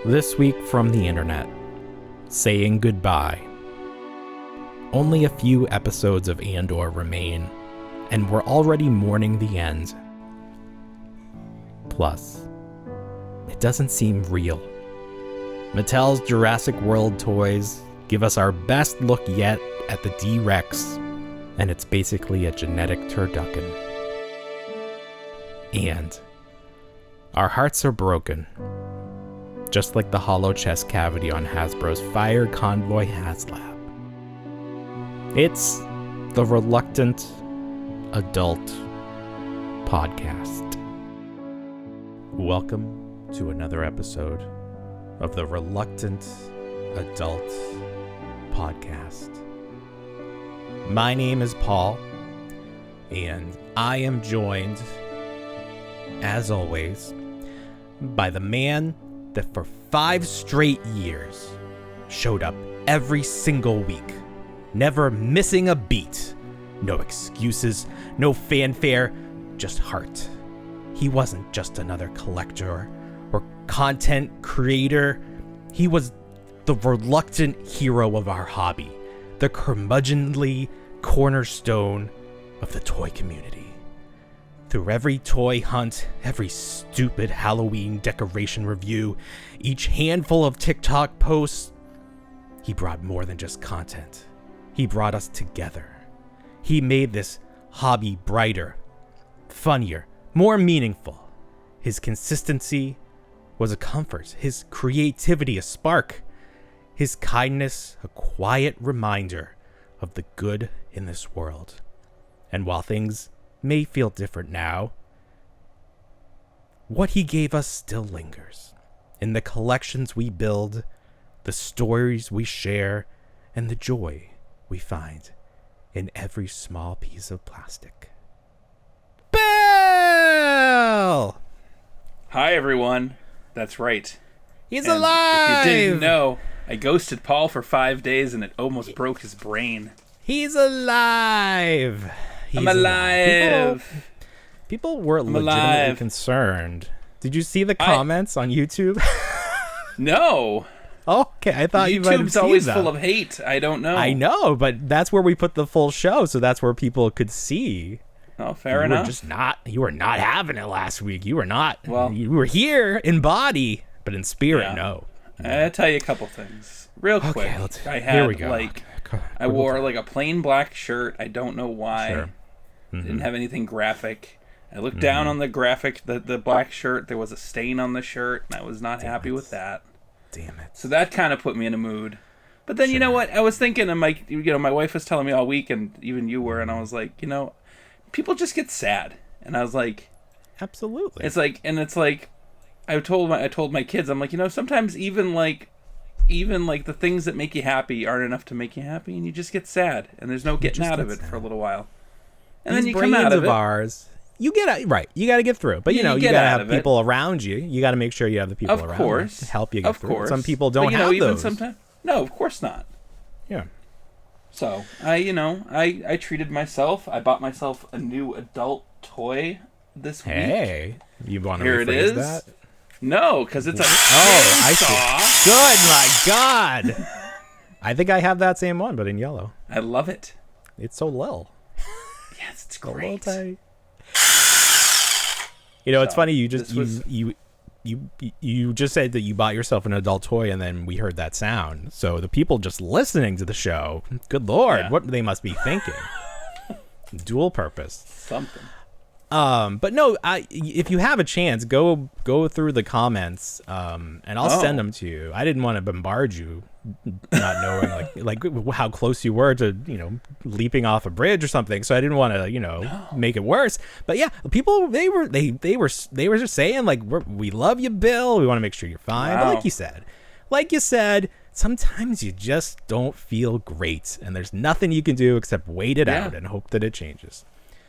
This week from the internet, saying goodbye. Only a few episodes of Andor remain, and we're already mourning the end. Plus, it doesn't seem real. Mattel's Jurassic World toys give us our best look yet at the D-Rex, and it's basically a genetic turducken. And our hearts are broken, just like the hollow chest cavity on Hasbro's fired Convoy HasLab. It's the Reluctant Adult Podcast. Welcome to another episode of the Reluctant Adult Podcast. My name is Paul, and I am joined, as always, by the man that for 5 straight years showed up every single week, never missing a beat. No excuses, no fanfare, just heart. He wasn't just another collector or content creator. He was the reluctant hero of our hobby, the curmudgeonly cornerstone of the toy community. Through every toy hunt, every stupid Halloween decoration review, each handful of TikTok posts, he brought more than just content. He brought us together. He made this hobby brighter, funnier, more meaningful. His consistency was a comfort, his creativity a spark, his kindness a quiet reminder of the good in this world. And while things may feel different now, what he gave us still lingers in the collections we build, the stories we share, and the joy we find in every small piece of plastic. Bill! Hi, everyone. That's right. He's alive! If you didn't know, I ghosted Paul for 5 days and it almost broke his brain. He's alive! I'm alive. People were legitimately concerned. Did you see the comments on YouTube? No. Okay, I thought you might have YouTube's seen always them. full of hate. I don't know. I know, but that's where we put the full show, so that's where people could see. Oh, fair enough. You were not having it last week. You were not. Well, you were here in body, but in spirit, no. I'll tell you a couple things. Real quick. Here we go. I wore like a plain black shirt. I don't know why. Sure. Didn't have anything graphic. I looked down on the graphic, the black shirt. There was a stain on the shirt, and I was not happy with that. Damn it. So that kind of put me in a mood. But then, you know what? I was thinking, and my wife was telling me all week, and even you were, and I was like, people just get sad. And I was like, absolutely. It's like, I told my kids, I'm like, sometimes even the things that make you happy aren't enough to make you happy, and you just get sad, and there's no getting out of it for a little while. And these then you come out of it. Ours, you get out, right. You got to get through it, but you got to have people around you. You got to make sure you have the people around you to help you get through it. Some people don't have even those. Sometimes, no, of course not. Yeah. So I treated myself. I bought myself a new adult toy this week. Hey, you want to rephrase it is that? No, because it's a I see. Good, my God. I think I have that same one, but in yellow. I love it. It's so little. Yes, it's great. It's funny. You just said that you bought yourself an adult toy, and then we heard that sound. So the people just listening to the show, good Lord, what they must be thinking. Dual purpose. Something. But no, if you have a chance, go through the comments, and I'll send them to you. I didn't want to bombard you, not knowing like how close you were to leaping off a bridge or something. So I didn't want to make it worse. But yeah, people they were just saying we love you, Bill. We want to make sure you're fine. Wow. But like you said, sometimes you just don't feel great, and there's nothing you can do except wait it out and hope that it changes.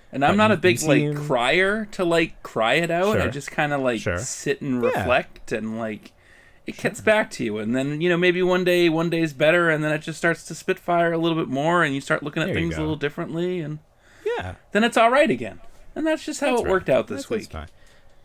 And I'm not a big crier to cry it out. Sure. I just kind of sit and reflect, and it gets back to you. And then maybe one day's better, and then it just starts to spitfire a little bit more, and you start looking at things a little differently, and then it's all right again. And that's just how it worked out this week. Fine.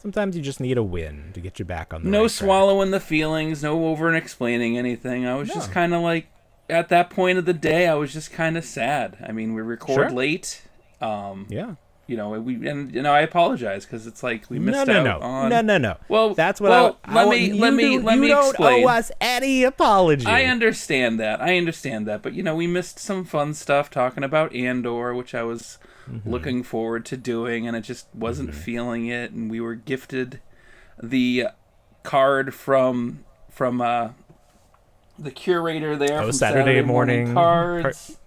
Sometimes you just need a win to get you back on the No right swallowing the feelings, no over and explaining anything. I was just kind of like, at that point of the day, I was just kind of sad. I mean, we record late. Yeah. You know, I apologize because it's like we missed out on. No. Well, that's what let me explain. You don't owe us any apology. I understand that. But we missed some fun stuff talking about Andor, which I was looking forward to doing, and I just wasn't feeling it. And we were gifted the card from the curator there. Oh, from Saturday morning cards.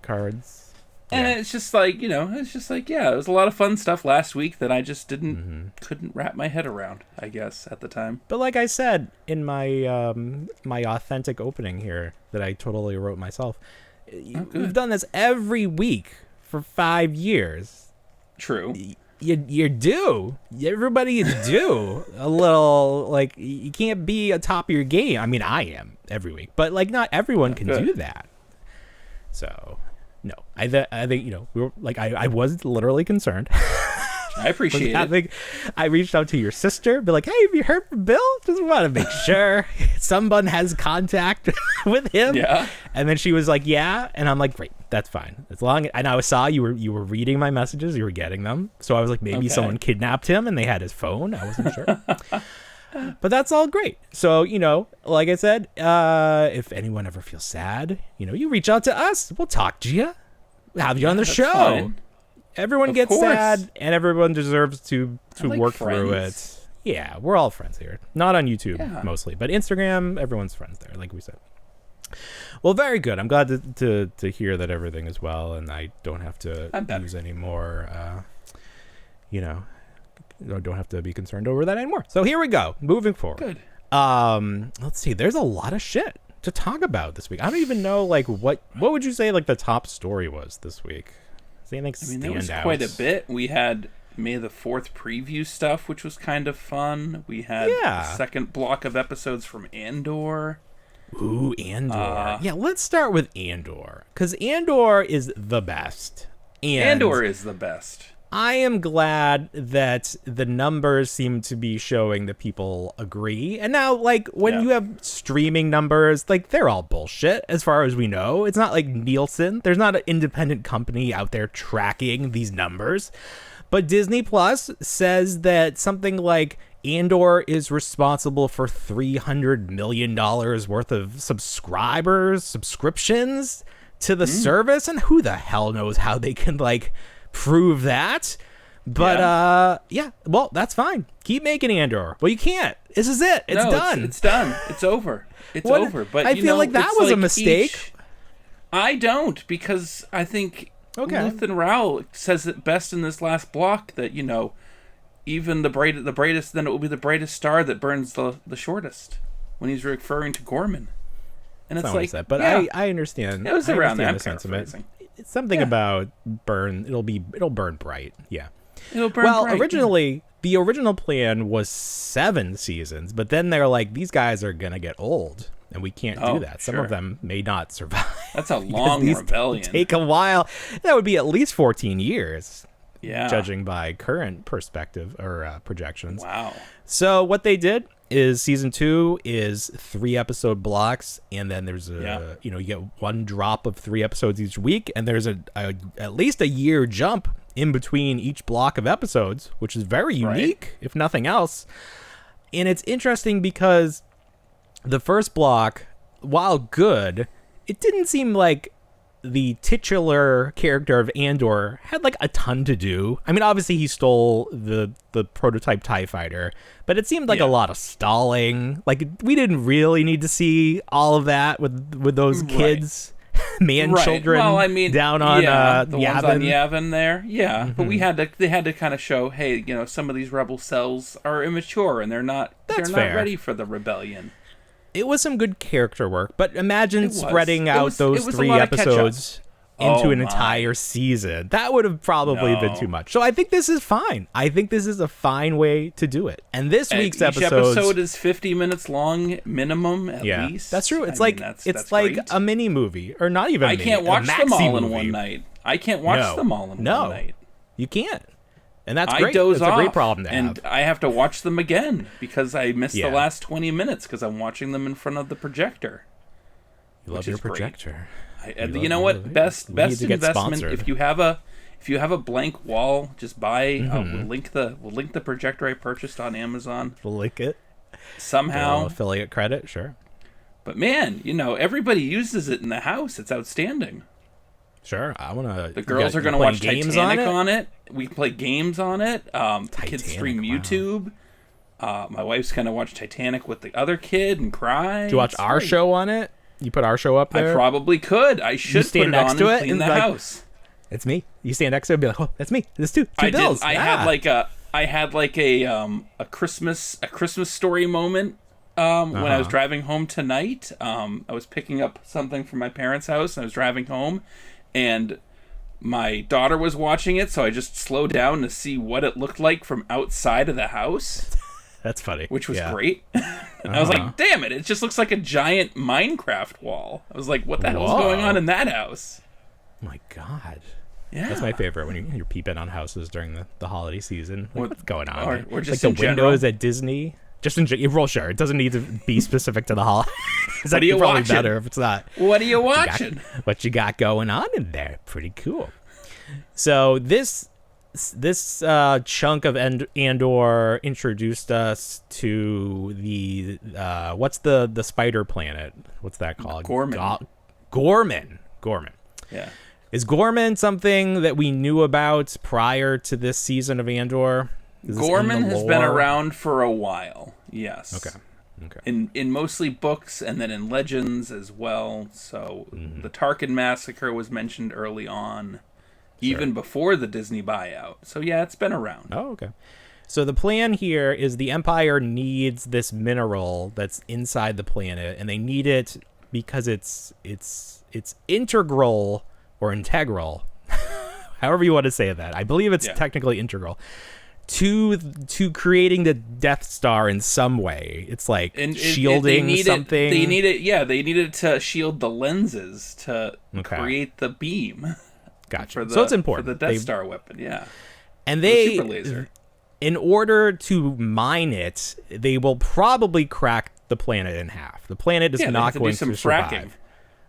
And it's just like, it was a lot of fun stuff last week that I just couldn't wrap my head around, I guess, at the time. But like I said in my my authentic opening here that I totally wrote myself, we've done this every week for 5 years. True. You're due. Everybody is due. A little, like, you can't be atop your game. I mean, I am every week, but like not everyone can do that. So... No, I think we were like I was literally concerned. I appreciate it. I think I reached out to your sister, be like, "Hey, have you heard from Bill? Just want to make sure someone has contact with him." Yeah. And then she was like, "Yeah," and I'm like, "Great, that's fine. As long." And I saw you were reading my messages, you were getting them. So I was like, maybe someone kidnapped him and they had his phone. I wasn't sure. But that's all great. So, like I said, if anyone ever feels sad, you reach out to us. We'll talk to you. We'll have you on the show. Fine. Everyone gets sad, and everyone deserves to like work friends. through it. Yeah, we're all friends here. Not on YouTube, mostly. But Instagram, everyone's friends there, like we said. Well, very good. I'm glad to hear that everything is well, and I don't have to use any more, don't have to be concerned over that anymore. So here we go. Moving forward. Good. Let's see. There's a lot of shit to talk about this week. I don't even know, like, what would you say, like, the top story was this week? Does anything stand there was out? quite a bit. We had May the 4th preview stuff, which was kind of fun. We had the second block of episodes from Andor. Ooh, Andor. Yeah, let's start with Andor, because Andor is the best. And Andor is the best. I am glad that the numbers seem to be showing that people agree. And now, like, when you have streaming numbers, like, they're all bullshit as far as we know. It's not like Nielsen. There's not an independent company out there tracking these numbers. But Disney Plus says that something like Andor is responsible for $300 million worth of subscriptions to the service. And who the hell knows how they can, like, prove that. But well, that's fine. Keep making Andor. Well, you can't. This is it. It's done. It's done. It's over. It's over. But I feel like that was a mistake. I don't, because I think Luthen Rao says it best in this last block that even the brightest, then it will be the brightest star that burns the shortest, when he's referring to Gorman. And it's like, but I understand. It was around there. The sentiment. It's something about burn. It'll burn bright. Yeah. It'll burn bright. Originally, the original plan was 7 seasons, but then they're like, these guys are gonna get old, and we can't do that. Some of them may not survive. That's a long rebellion. Take a while. That would be at least 14 years. Yeah. Judging by current perspective or projections. Wow. So what they did is season 2 is 3 episode blocks, and then there's you get one drop of 3 episodes each week, and there's at least a year jump in between each block of episodes, which is very unique, if nothing else. And it's interesting because the first block, while good, it didn't seem like the titular character of Andor had like a ton to do. I mean, obviously he stole the prototype TIE fighter, but it seemed like a lot of stalling. Like, we didn't really need to see all of that with those kids, children. Well, I mean, down on the Yavin. ones on Yavin there. Yeah, but they had to kind of show, hey, some of these rebel cells are immature and they're not ready for the rebellion. It was some good character work, but imagine spreading out those 3 episodes into an entire season. That would have probably been too much. So I think this is fine. I think this is a fine way to do it. And this week's episode is 50 minutes long minimum at least. That's true. It's like a mini movie, or not even. I can't watch them all in one night. I can't watch them all in one night. You can't. And that's I great. doze It's a off, great problem to and have. I have to watch them again because I missed Yeah. the last 20 minutes because I'm watching them in front of the projector. You love your projector. You know what? Best investment sponsored. if you have a blank wall, just buy. We'll link the projector I purchased on Amazon. We'll link it Somehow. Affiliate credit, sure. But man, everybody uses it in the house. It's outstanding. Sure, I want to. The girls are going to watch Titanic on it. We play games on it. Kids stream YouTube. My wife's going to watch Titanic with the other kid and cry. Do you watch our show on it? You put our show up there? I probably could. I should put it on and clean the house. It's me. You stand next to it and be like, oh, that's me. There's two bills. I had like a Christmas story moment when I was driving home tonight. I was picking up something from my parents' house and I was driving home, and my daughter was watching it, so I just slowed down to see what it looked like from outside of the house. That's funny. Which was great. And I was like, damn it, it just looks like a giant Minecraft wall. I was like, what the hell's going on in that house? Oh my God. Yeah. That's my favorite, when you're peeping on houses during the holiday season. Like, what's going on? Or just like the windows general. at Disney. Just in general, sure. It doesn't need to be specific to the holiday. What are you probably watching? Better if it's not. What are you watching? What you got going on in there? Pretty cool. So this chunk of Andor introduced us to the what's the spider planet? What's that called? Gorman. Gorman. Yeah. Is Gorman something that we knew about prior to this season of Andor? Gorman has been around for a while. Yes. Okay. In mostly books and then in legends as well. So the Tarkin massacre was mentioned early on, even before the Disney buyout. So yeah, it's been around. Oh, okay. So the plan here is the Empire needs this mineral that's inside the planet, and they need it because it's integral or integral, however you want to say that. I believe it's technically integral to creating the Death Star in some way. It's like shielding something. They need it. Yeah, they need it to shield the lenses to create the beam. Gotcha. So it's important for the Death Star weapon. Yeah, and the super laser. In order to mine it, they will probably crack the planet in half. The planet is not going to survive.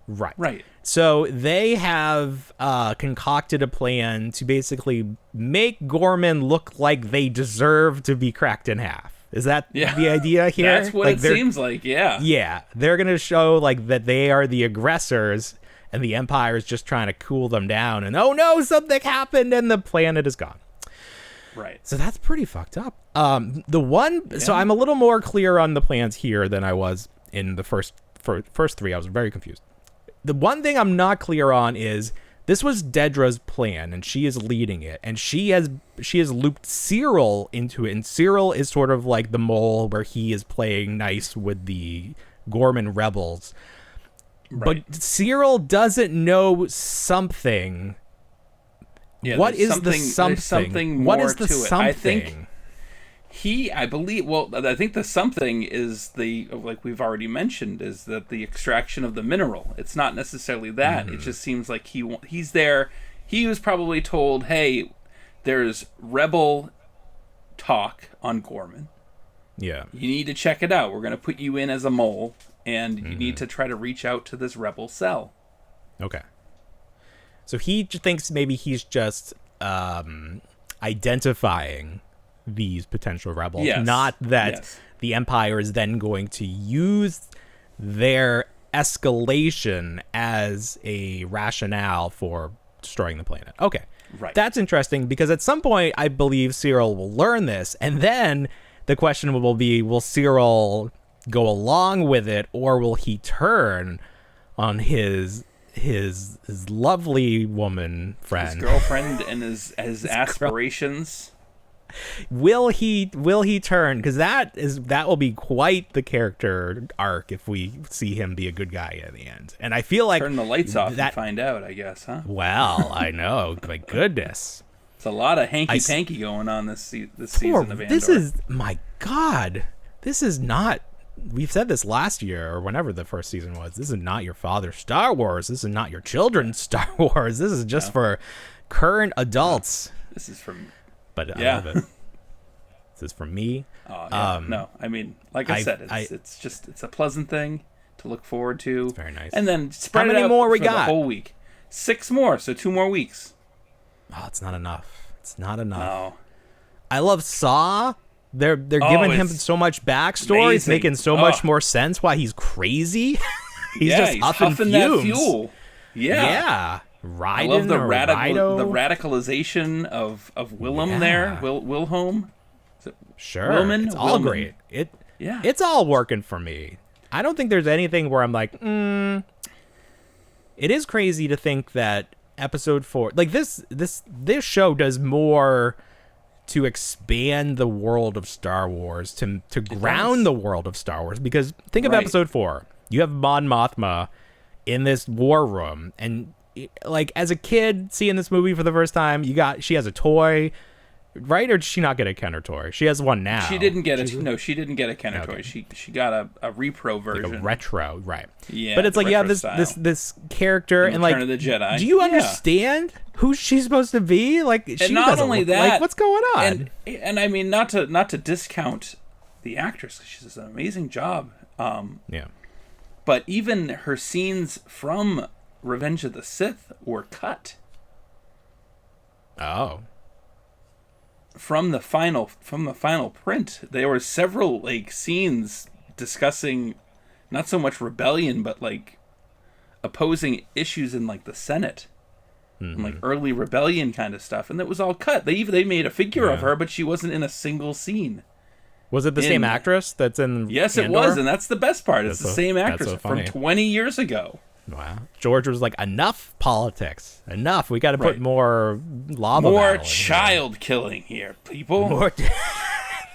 Right. So they have concocted a plan to basically make Gorman look like they deserve to be cracked in half. Is that the idea here? That's what it seems like, yeah. Yeah. They're going to show like that they are the aggressors and the Empire is just trying to cool them down. And oh no, something happened and the planet is gone. Right. So that's pretty fucked up. So I'm a little more clear on the plans here than I was in the first three. I was very confused. The one thing I'm not clear on is this was Dedra's plan, and she is leading it, and she has looped Cyril into it, and Cyril is sort of like the mole where he is playing nice with the Gorman rebels. Right. But Cyril doesn't know something. Yeah, what is the something? There's something what more is the to something? it. I think I think the something is like we've already mentioned, is that the extraction of the mineral. It's not necessarily that. It just seems like he's there. He was probably told, hey, there's rebel talk on Gorman. Yeah. You need to check it out. We're going to put you in as a mole, and you need to try to reach out to this rebel cell. Okay. So he thinks maybe he's just identifying these potential rebels, not that the Empire is then going to use their escalation as a rationale for destroying the planet. Okay. Right. That's interesting, because at some point I believe Cyril will learn this, and then the question will be, will Cyril go along with it, or will he turn on his lovely woman friend, his girlfriend, and his aspirations? Will he turn? Because that will be quite the character arc if we see him be a good guy at the end. And I feel like turn the lights off and find out, I guess, huh? Well, I know. My goodness. It's a lot of hanky-panky going on this season of Andor. This is, my God, this is not, we've said this last year or whenever the first season was, this is not your father's Star Wars. This is not your children's Star Wars. This is just for current adults. This is from but I love it. This is from me. Oh, yeah. No, I mean, like I said, it's a pleasant thing to look forward to. It's very nice. And then spread How it many out more we for got? the whole week. 6 more, so 2 more weeks. Oh, it's not enough. It's not enough. No. I love Saw. They're giving him so much backstory. Amazing. It's making so much more sense why he's crazy. he's huffing that fuel. Yeah. Riding, I love the radicalization of Willem there. Wilhelm. Sure. Willman? It's all great. It's all working for me. I don't think there's anything where I'm like, It is crazy to think that episode 4, like this show does more to expand the world of Star Wars, to ground the world of Star Wars, because think of episode 4. You have Mon Mothma in this war room, and like as a kid seeing this movie for the first time, she has a toy, right? Or did she not get a Kenner toy? She has one now. She didn't get she didn't get a Kenner toy. She got a repro version, like a retro, right? Yeah, but it's like you have this character, and like, Return of the Jedi. Do you understand who she's supposed to be? Like, and not only that, like, what's going on? And I mean, not to discount the actress, because she does an amazing job. But even her scenes from Revenge of the Sith were cut. Oh. From the final print, there were several like scenes discussing not so much rebellion, but like opposing issues in like the Senate, and like early rebellion kind of stuff, and that was all cut. They made a figure of her, but she wasn't in a single scene. Was it the same actress that's in? Yes, Andor? It was, and that's the best part. It's the same actress from 20 years ago. Wow. George was like, enough politics. Enough. We got to put more lava. More child killing here, people.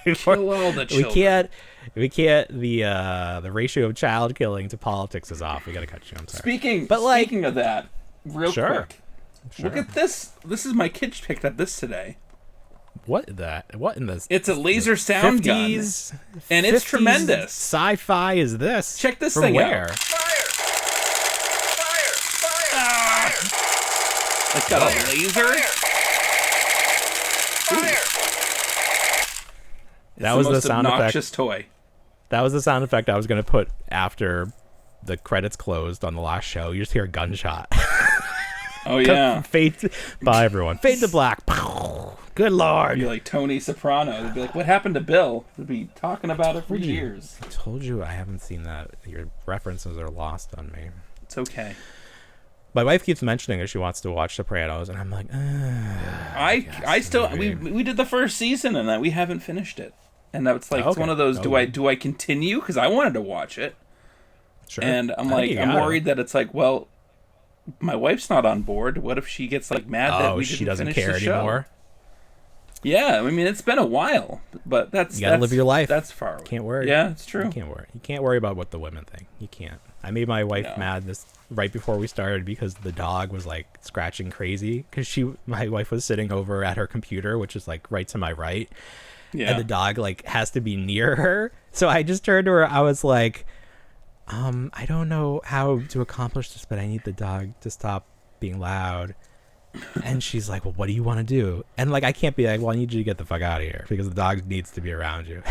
Kill all the children. We can't. The ratio of child killing to politics is off. We got to cut you. I'm sorry. Speaking of that, real quick. Look at this. This is my kid picked up this today. What in this? It's a laser sound gun, and it's tremendous. Sci-fi is this? Check this From thing where? out. Fire! It's got a laser. That was the sound obnoxious effect. Toy. That was the sound effect I was going to put after the credits closed on the last show. You just hear a gunshot. Oh yeah. Bye everyone. Fade to black. Good lord. It'd be like Tony Soprano. They'd be like, "What happened to Bill?" They'd be talking about it for years. I told you I haven't seen that. Your references are lost on me. It's okay. My wife keeps mentioning that she wants to watch Sopranos, and I'm like, I still we did the first season and we haven't finished it, and it's like it's one of those. Do I continue because I wanted to watch it? Sure. And I'm worried that it's like, well, my wife's not on board. What if she gets like mad that we she doesn't finish care the show? anymore? Yeah, I mean it's been a while, but you gotta live your life. That's far away. Can't worry. Yeah, it's true. You can't worry about what the women think. You can't. I made my wife mad right before we started because the dog was like scratching crazy because my wife was sitting over at her computer, which is like right to my right. Yeah. And the dog like has to be near her. So I just turned to her. I was like, I don't know how to accomplish this, but I need the dog to stop being loud. And she's like, well, what do you want to do? And like, I can't be like, well, I need you to get the fuck out of here because the dog needs to be around you.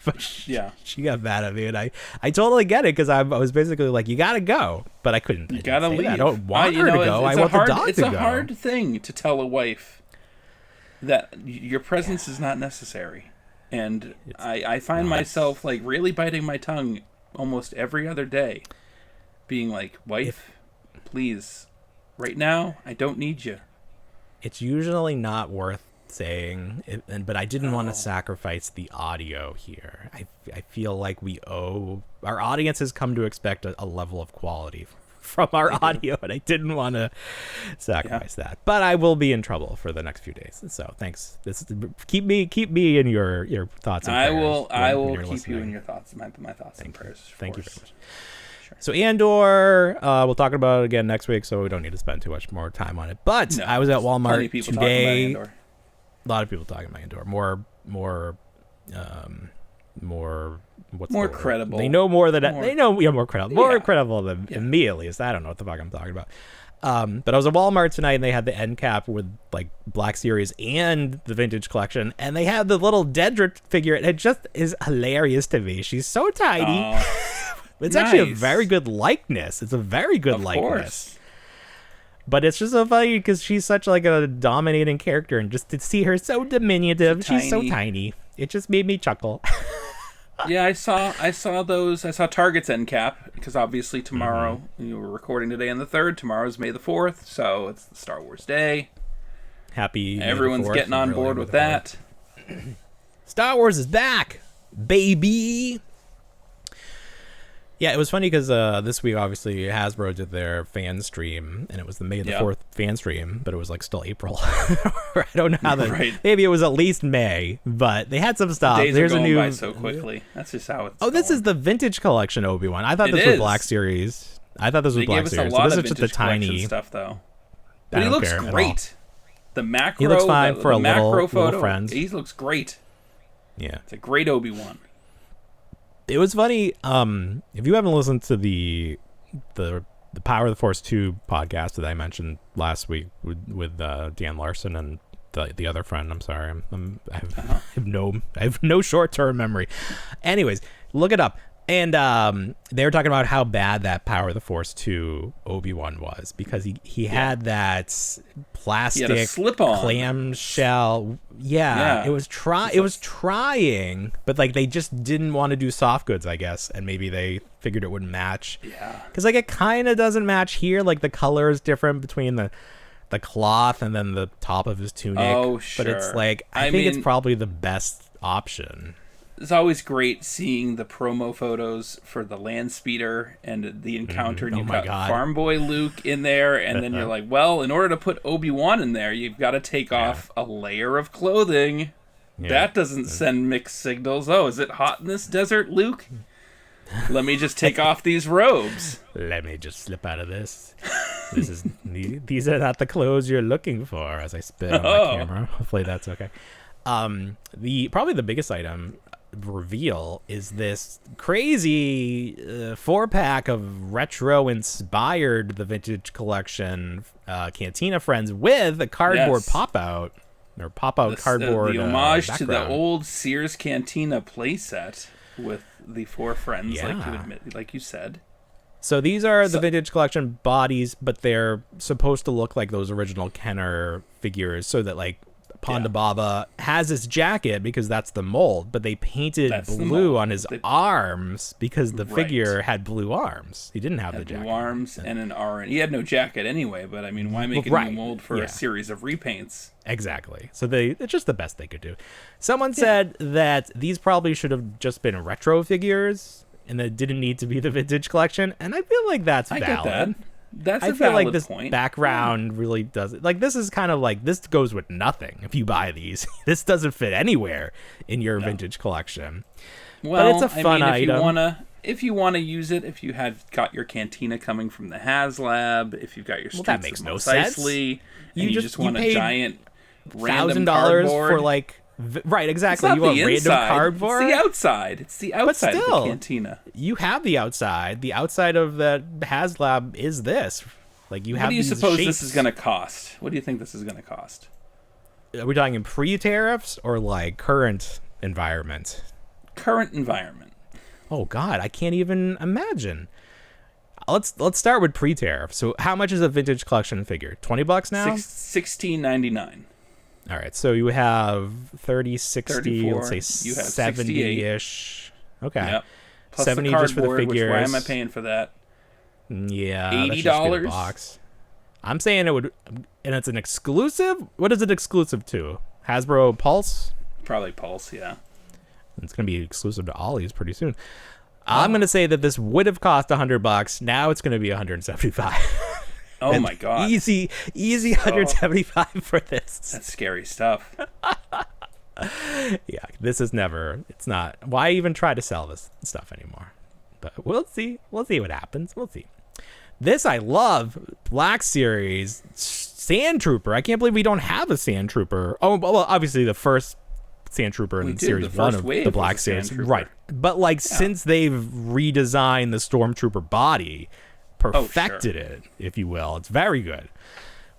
But she got mad at me, and I totally get it because I was basically like, you gotta go, but I couldn't. You gotta leave. I don't want her to go. I want the dog to go. It's a hard thing to tell a wife that your presence is not necessary, and I find myself like really biting my tongue almost every other day, being like, wife, please, right now I don't need you. It's usually not worth saying, but I didn't want to sacrifice the audio here. I feel like our audience has come to expect a level of quality from our audio, and I didn't want to sacrifice that. But I will be in trouble for the next few days. So thanks. Keep me in your thoughts and prayers. I will keep you in your thoughts. My thoughts and prayers. Thank you very much. Sure. So Andor, we'll talk about it again next week, so we don't need to spend too much more time on it. But I was at Walmart today. A lot of people talking about Andor. More credible. They know more than they know. Yeah, more credible. More credible than me, at least. I don't know what the fuck I'm talking about. But I was at Walmart tonight, and they had the end cap with like Black Series and the vintage collection, and they had the little Dedra figure. And it just is hilarious to me. She's so tiny. It's actually a very good likeness. It's a very good likeness. Course. But it's just so funny because she's such like a dominating character, and just to see her so diminutive, she's so tiny. It just made me chuckle. Yeah, I saw those. I saw Target's end cap because obviously tomorrow, we're recording today on the 3rd. Tomorrow's May the 4th, so it's the Star Wars Day. Happy Everyone's May the 4th, getting on board with that. Star Wars is back, baby. Yeah, it was funny because this week, obviously, Hasbro did their fan stream, and it was the May the 4th fan stream, but it was like still April. I don't know how that. Right. Maybe it was at least May, but they had some stuff. Days are going by so quickly. That's just how it's. This is the vintage collection Obi-Wan. I thought this was Black Series. I thought this was Black Series. So this is just the tiny stuff, though. But he looks great. The macro. He looks fine for a macro photo. Little friend. He looks great. Yeah, it's a great Obi-Wan. It was funny. If you haven't listened to the Power of the Force 2 podcast that I mentioned last week with Dan Larson and the other friend, I'm sorry, I have no short-term memory. Anyways, look it up. And they were talking about how bad that Power of the Force 2 Obi-Wan was because he had that plastic slip-on clamshell. Yeah, it was trying, but like they just didn't want to do soft goods, I guess, and maybe they figured it wouldn't match. Yeah, because like it kind of doesn't match here. Like the color is different between the cloth and then the top of his tunic. Oh, sure. But it's like I think it's probably the best option. It's always great seeing the promo photos for the land speeder and the encounter, and you've got Farm Boy Luke in there, and then you're like, well, in order to put Obi-Wan in there, you've got to take off a layer of clothing. Yeah. That doesn't send mixed signals. Oh, is it hot in this desert, Luke? Let me just take off these robes. Let me just slip out of this. These are not the clothes you're looking for. As I spit on my camera, hopefully that's okay. Probably the biggest item reveal is this crazy 4-pack of retro inspired the vintage collection Cantina friends with a cardboard pop-out or pop-out cardboard the homage background. to the old Sears Cantina playset with the 4 friends, like you said. So these are the vintage collection bodies, but they're supposed to look like those original Kenner figures, so that like Ponda Baba has his jacket because that's the mold, but they painted blue on his arms because the figure had blue arms. He didn't have the jacket. Blue arms and an R. He had no jacket anyway, but I mean, why make a new mold for a series of repaints? Exactly. So it's just the best they could do. Someone said that these probably should have just been retro figures and that didn't need to be the vintage collection, and I feel like that's valid. I get that. That's I a feel valid like this point. background really does it. Like this is kind of like this goes with nothing if you buy these. This doesn't fit anywhere in your vintage collection. Well, but it's a fun item. If you want to use it, if you had got your Cantina coming from the HasLab, if you've got your streets that makes no precisely, sense. You just want a giant random $1,000 cardboard for like. Right, exactly. You want random cardboard? It's the outside. It's the outside of the Cantina. You have the outside. The outside of that HasLab is this. Like you have. What do you suppose shapes. This is going to cost? What do you think this is going to cost? Are we talking pre-tariffs or like current environment? Current environment. Oh God, I can't even imagine. Let's start with pre-tariff. So how much is a vintage collection figure? $20 now? $16.99. All right, so you have 30, 60, 34, let's say 70-ish. Okay. Yep. Plus 70 the just for the figures. Why am I paying for that? Yeah, $80. Box. I'm saying it would, and it's an exclusive. What is it exclusive to? Hasbro Pulse? Probably Pulse, yeah. It's going to be exclusive to Ollie's pretty soon. I'm going to say that this would have cost $100. Now it's going to be $175. Oh my God. Easy $175 for this. That's scary stuff. Yeah, this is it's not. Why even try to sell this stuff anymore? But we'll see. We'll see what happens. We'll see. This I love. Black Series Sand Trooper. I can't believe we don't have a Sand Trooper. Oh, well, obviously the first Sand Trooper in Series 1 of the Black Series. Right. But like since they've redesigned the Stormtrooper body, perfected it, if you will. It's very good.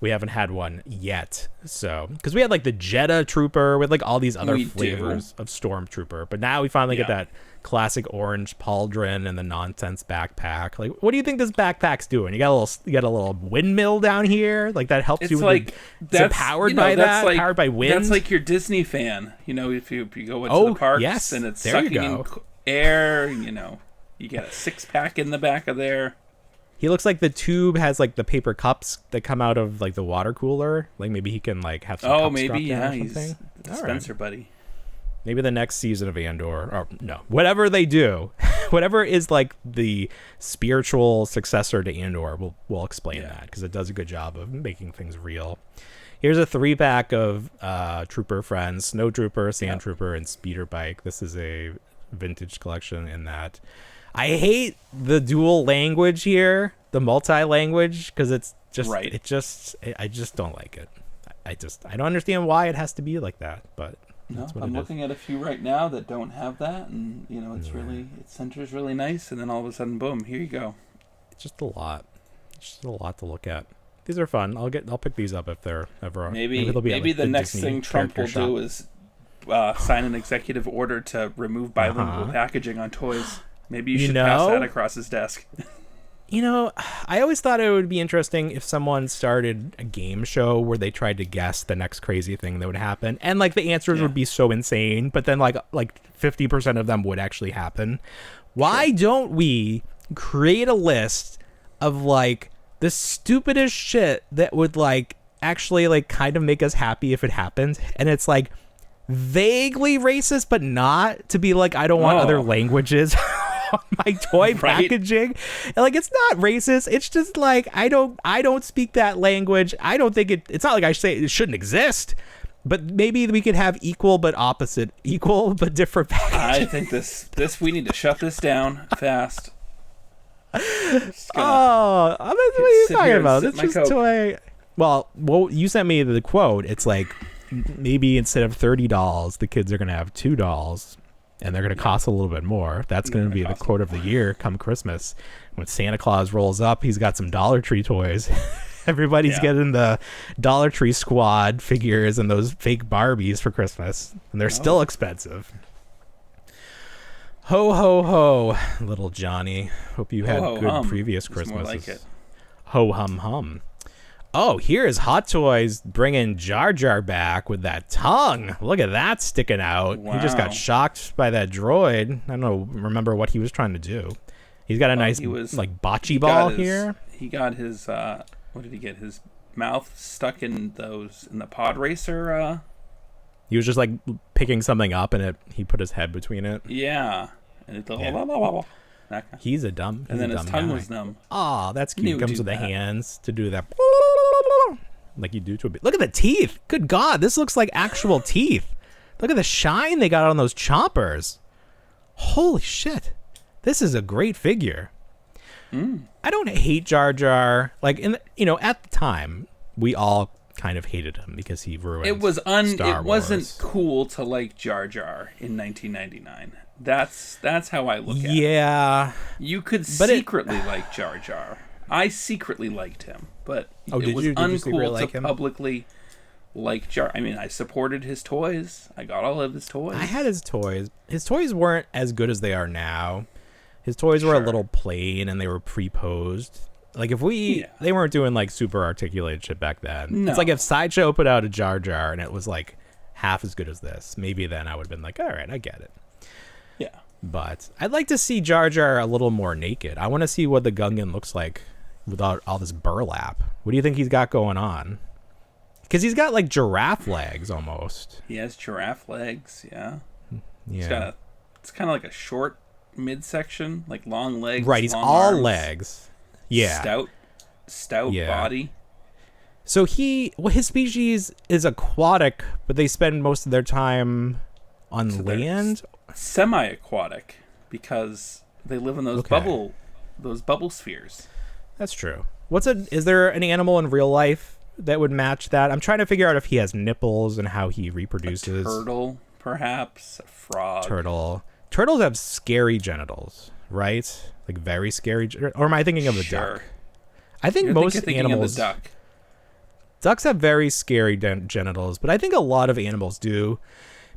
We haven't had one yet, so because we had like the Jetta Trooper with like all these other flavors of Stormtrooper, but now we finally get that classic orange pauldron and the nonsense backpack. Like, what do you think this backpack's doing? You got a little windmill down here, like that helps you. Like that's powered by that, like, powered by wind. That's like your Disney fan, if you go into the parks and it's sucking in air. You get a 6-pack in the back of there. He looks like the tube has like the paper cups that come out of like the water cooler. Like maybe he can like have some cups maybe drop down or he's something. dispenser buddy. Maybe the next season of Andor, or no, whatever they do, whatever is like the spiritual successor to Andor, we'll explain that because it does a good job of making things real. Here's a 3-pack of Trooper friends: Snow Trooper, Sand Trooper, and Speeder Bike. This is a vintage collection in that. I hate the dual language here, the multi-language, because it's just, I just don't like it. I don't understand why it has to be like that, but that's what I'm looking at a few right now that don't have that, and it's it centers really nice, and then all of a sudden, boom, here you go. It's just a lot. It's just a lot to look at. These are fun. I'll pick these up if they're ever. Maybe the next Disney thing Trump will do is sign an executive order to remove bilingual packaging on toys. Maybe you should pass that across his desk. I always thought it would be interesting if someone started a game show where they tried to guess the next crazy thing that would happen. And like the answers would be so insane, but then like 50% of them would actually happen. Why don't we create a list of like the stupidest shit that would like actually like kind of make us happy if it happened? And it's like vaguely racist, but not to be like, I don't want other languages on my toy packaging. And like, it's not racist. It's just like, I don't speak that language. I don't think it's not like I say it shouldn't exist, but maybe we could have equal but different packaging. I think this we need to shut this down fast. What are you talking about? It's just toy. Well, you sent me the quote. It's like, maybe instead of $30, the kids are going to have $2. And they're going to cost a little bit more. That's going to be the quote of the year come Christmas. When Santa Claus rolls up, he's got some Dollar Tree toys. Everybody's getting the Dollar Tree squad figures and those fake Barbies for Christmas. And they're still expensive. Ho, ho, ho, little Johnny. Hope you had good previous Christmases. More like it. Ho, hum, hum. Oh, here's Hot Toys bringing Jar Jar back with that tongue. Look at that sticking out. Wow. He just got shocked by that droid. I don't remember what he was trying to do. He's got a nice like bocce ball here. He got his what did he get? His mouth stuck in the pod racer. He was just like picking something up and he put his head between it. Yeah. And He's a dumb. And then his tongue was numb. Oh, that's cute. He comes with the hands to do that. Like you do to a bit. Look at the teeth. Good God, this looks like actual teeth. Look at the shine they got on those chompers. Holy shit. This is a great figure. I don't hate Jar Jar. Like at the time, we all kind of hated him because he ruined Star Wars. It wasn't cool to like Jar Jar in 1999. That's how I look at it. Yeah. You could secretly like Jar Jar. I secretly liked him, but it was uncool to publicly like Jar. I mean, I supported his toys. I got all of his toys. I had his toys. His toys weren't as good as they are now. His toys were a little plain and they were pre-posed. Like if they weren't doing like super articulated shit back then. No. It's like if Sideshow put out a Jar Jar and it was like half as good as this, maybe then I would have been like, all right, I get it. Yeah. But I'd like to see Jar Jar a little more naked. I want to see what the Gungan looks like without all this burlap. What do you think he's got going on? Because he's got like giraffe legs almost. He has giraffe legs, yeah. It's kind of like a short midsection, like long legs. Right, he's all arms, legs. Yeah. Stout body. So his species is aquatic, but they spend most of their time on land. Semi-aquatic because they live in those bubble spheres. That's true. Is there any animal in real life that would match that? I'm trying to figure out if he has nipples and how he reproduces. A turtle, perhaps. A frog. Turtles have scary genitals, right? Like very scary, or am I thinking of a duck? I think You're most thinking animals. of the duck. Ducks have very scary genitals, but I think a lot of animals do,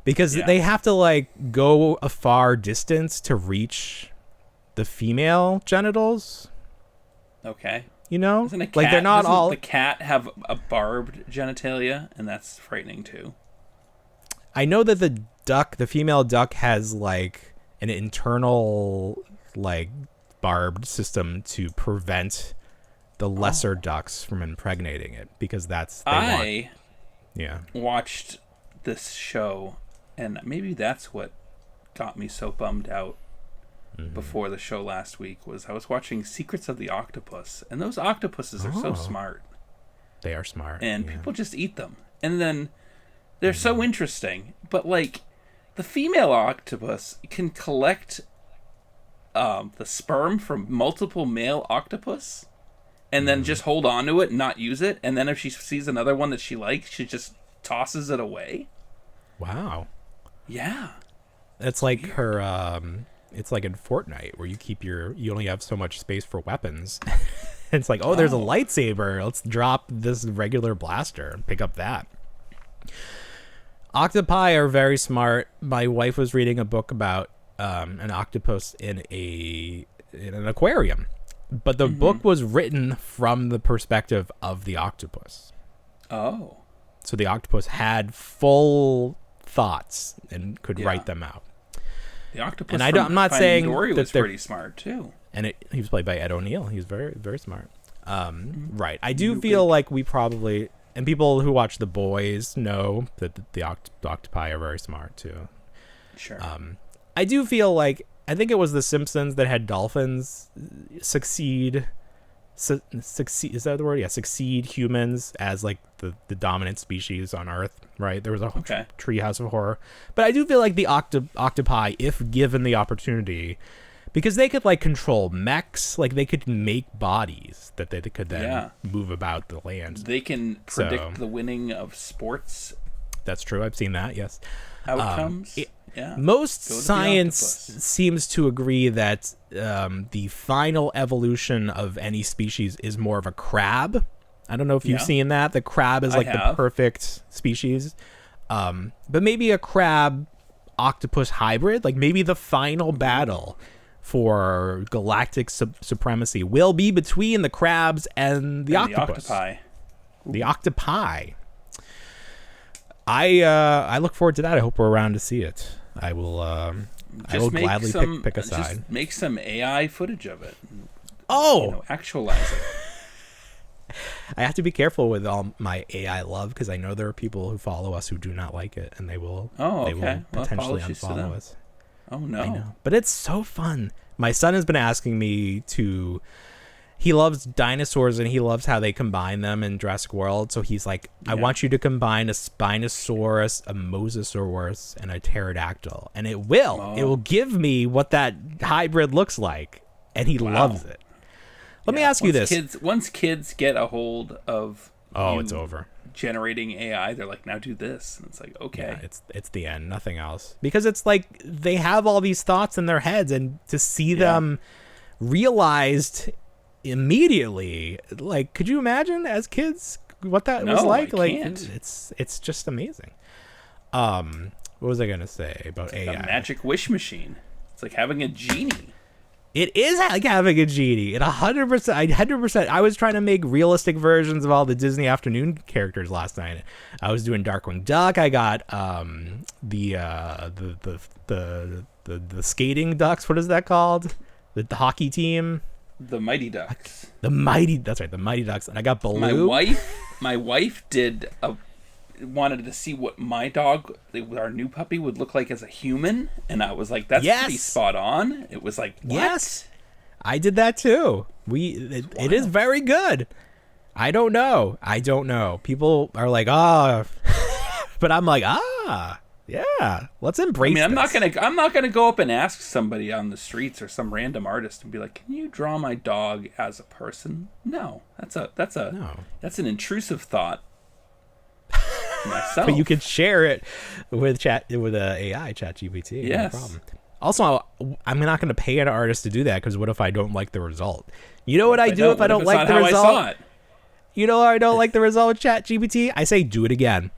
because they have to like go a far distance to reach the female genitals. Okay. You know, Doesn't like they're not all. The cat have a barbed genitalia, and that's frightening too. I know that the female duck has like an internal like barbed system to prevent the lesser ducks from impregnating it, because I watched this show, and maybe that's what got me so bummed out before the show last week. Was I was watching Secrets of the Octopus, and those octopuses are so smart. They are smart, and people just eat them, and then they're so interesting. But like, the female octopus can collect the sperm from multiple male octopus, and then just hold on to it and not use it. And then if she sees another one that she likes, she just tosses it away. Wow. Yeah. It's like her. It's like in Fortnite where you only have so much space for weapons. It's like, there's a lightsaber. Let's drop this regular blaster and pick up that. Octopi are very smart. My wife was reading a book about an octopus in an aquarium, but the book was written from the perspective of the octopus. Oh. So the octopus had full thoughts and could write them out. The octopus. And I'm not saying Dory was pretty smart too. And he was played by Ed O'Neill. He was very, very smart. Right. I do feel like we probably, and people who watch The Boys know that the octopi are very smart too. Sure. I do feel like, I think it was The Simpsons that had dolphins succeed. Is that the word? Yeah, succeed humans as like the dominant species on Earth, right? There was a treehouse of horror. But I do feel like the octopi, if given the opportunity, because they could like control mechs, like they could make bodies that they could then move about the land. They can predict the winning of sports. That's true. I've seen that. Yes. Outcomes. Most science seems to agree that the final evolution of any species is more of a crab. I don't know if you've seen that. The crab is like the perfect species. But maybe a crab octopus hybrid, like maybe the final battle for galactic supremacy will be between the crabs and the octopus. The octopi. I look forward to that. I hope we're around to see it. I will gladly pick a side. Just make some AI footage of it. Actualize it. I have to be careful with all my AI love, because I know there are people who follow us who do not like it, and they will potentially unfollow us. Oh no! I know, but it's so fun. My son has been asking me to. He loves dinosaurs, and he loves how they combine them in Jurassic World. So he's like, I want you to combine a Spinosaurus, a Mosasaurus, and a pterodactyl. And it will. It will give me what that hybrid looks like. And he loves it. Let me ask you this. Once kids get a hold of it's over. Generating AI, they're like, now do this. And it's like, okay. Yeah, it's the end. Nothing else. Because it's like they have all these thoughts in their heads, and to see them realized immediately, like, could you imagine as kids what that was like? I can't. It's just amazing. What was I gonna say about AI? A magic wish machine. It's like having a genie. It is like having a genie. 100%. I was trying to make realistic versions of all the Disney afternoon characters last night. I was doing Darkwing Duck. I got the skating ducks. What is that called? The hockey team. The Mighty Ducks. That's right, the Mighty Ducks. And I got Baloo. My wife wanted to see what my dog, our new puppy, would look like as a human, and I was like, that's pretty spot on. It was like, what? Yes, I did that too. It is very good. I don't know. People are like, but I'm like, yeah, let's embrace this. I'm not gonna go up and ask somebody on the streets or some random artist and be like, can you draw my dog as a person? No, that's an intrusive thought. Myself. But you can share it with AI, ChatGPT. Yes. No problem. Also, I'm not going to pay an artist to do that because what if I don't like the result? You know what I do if I don't like the result? You know I don't like the result with ChatGPT? I say do it again.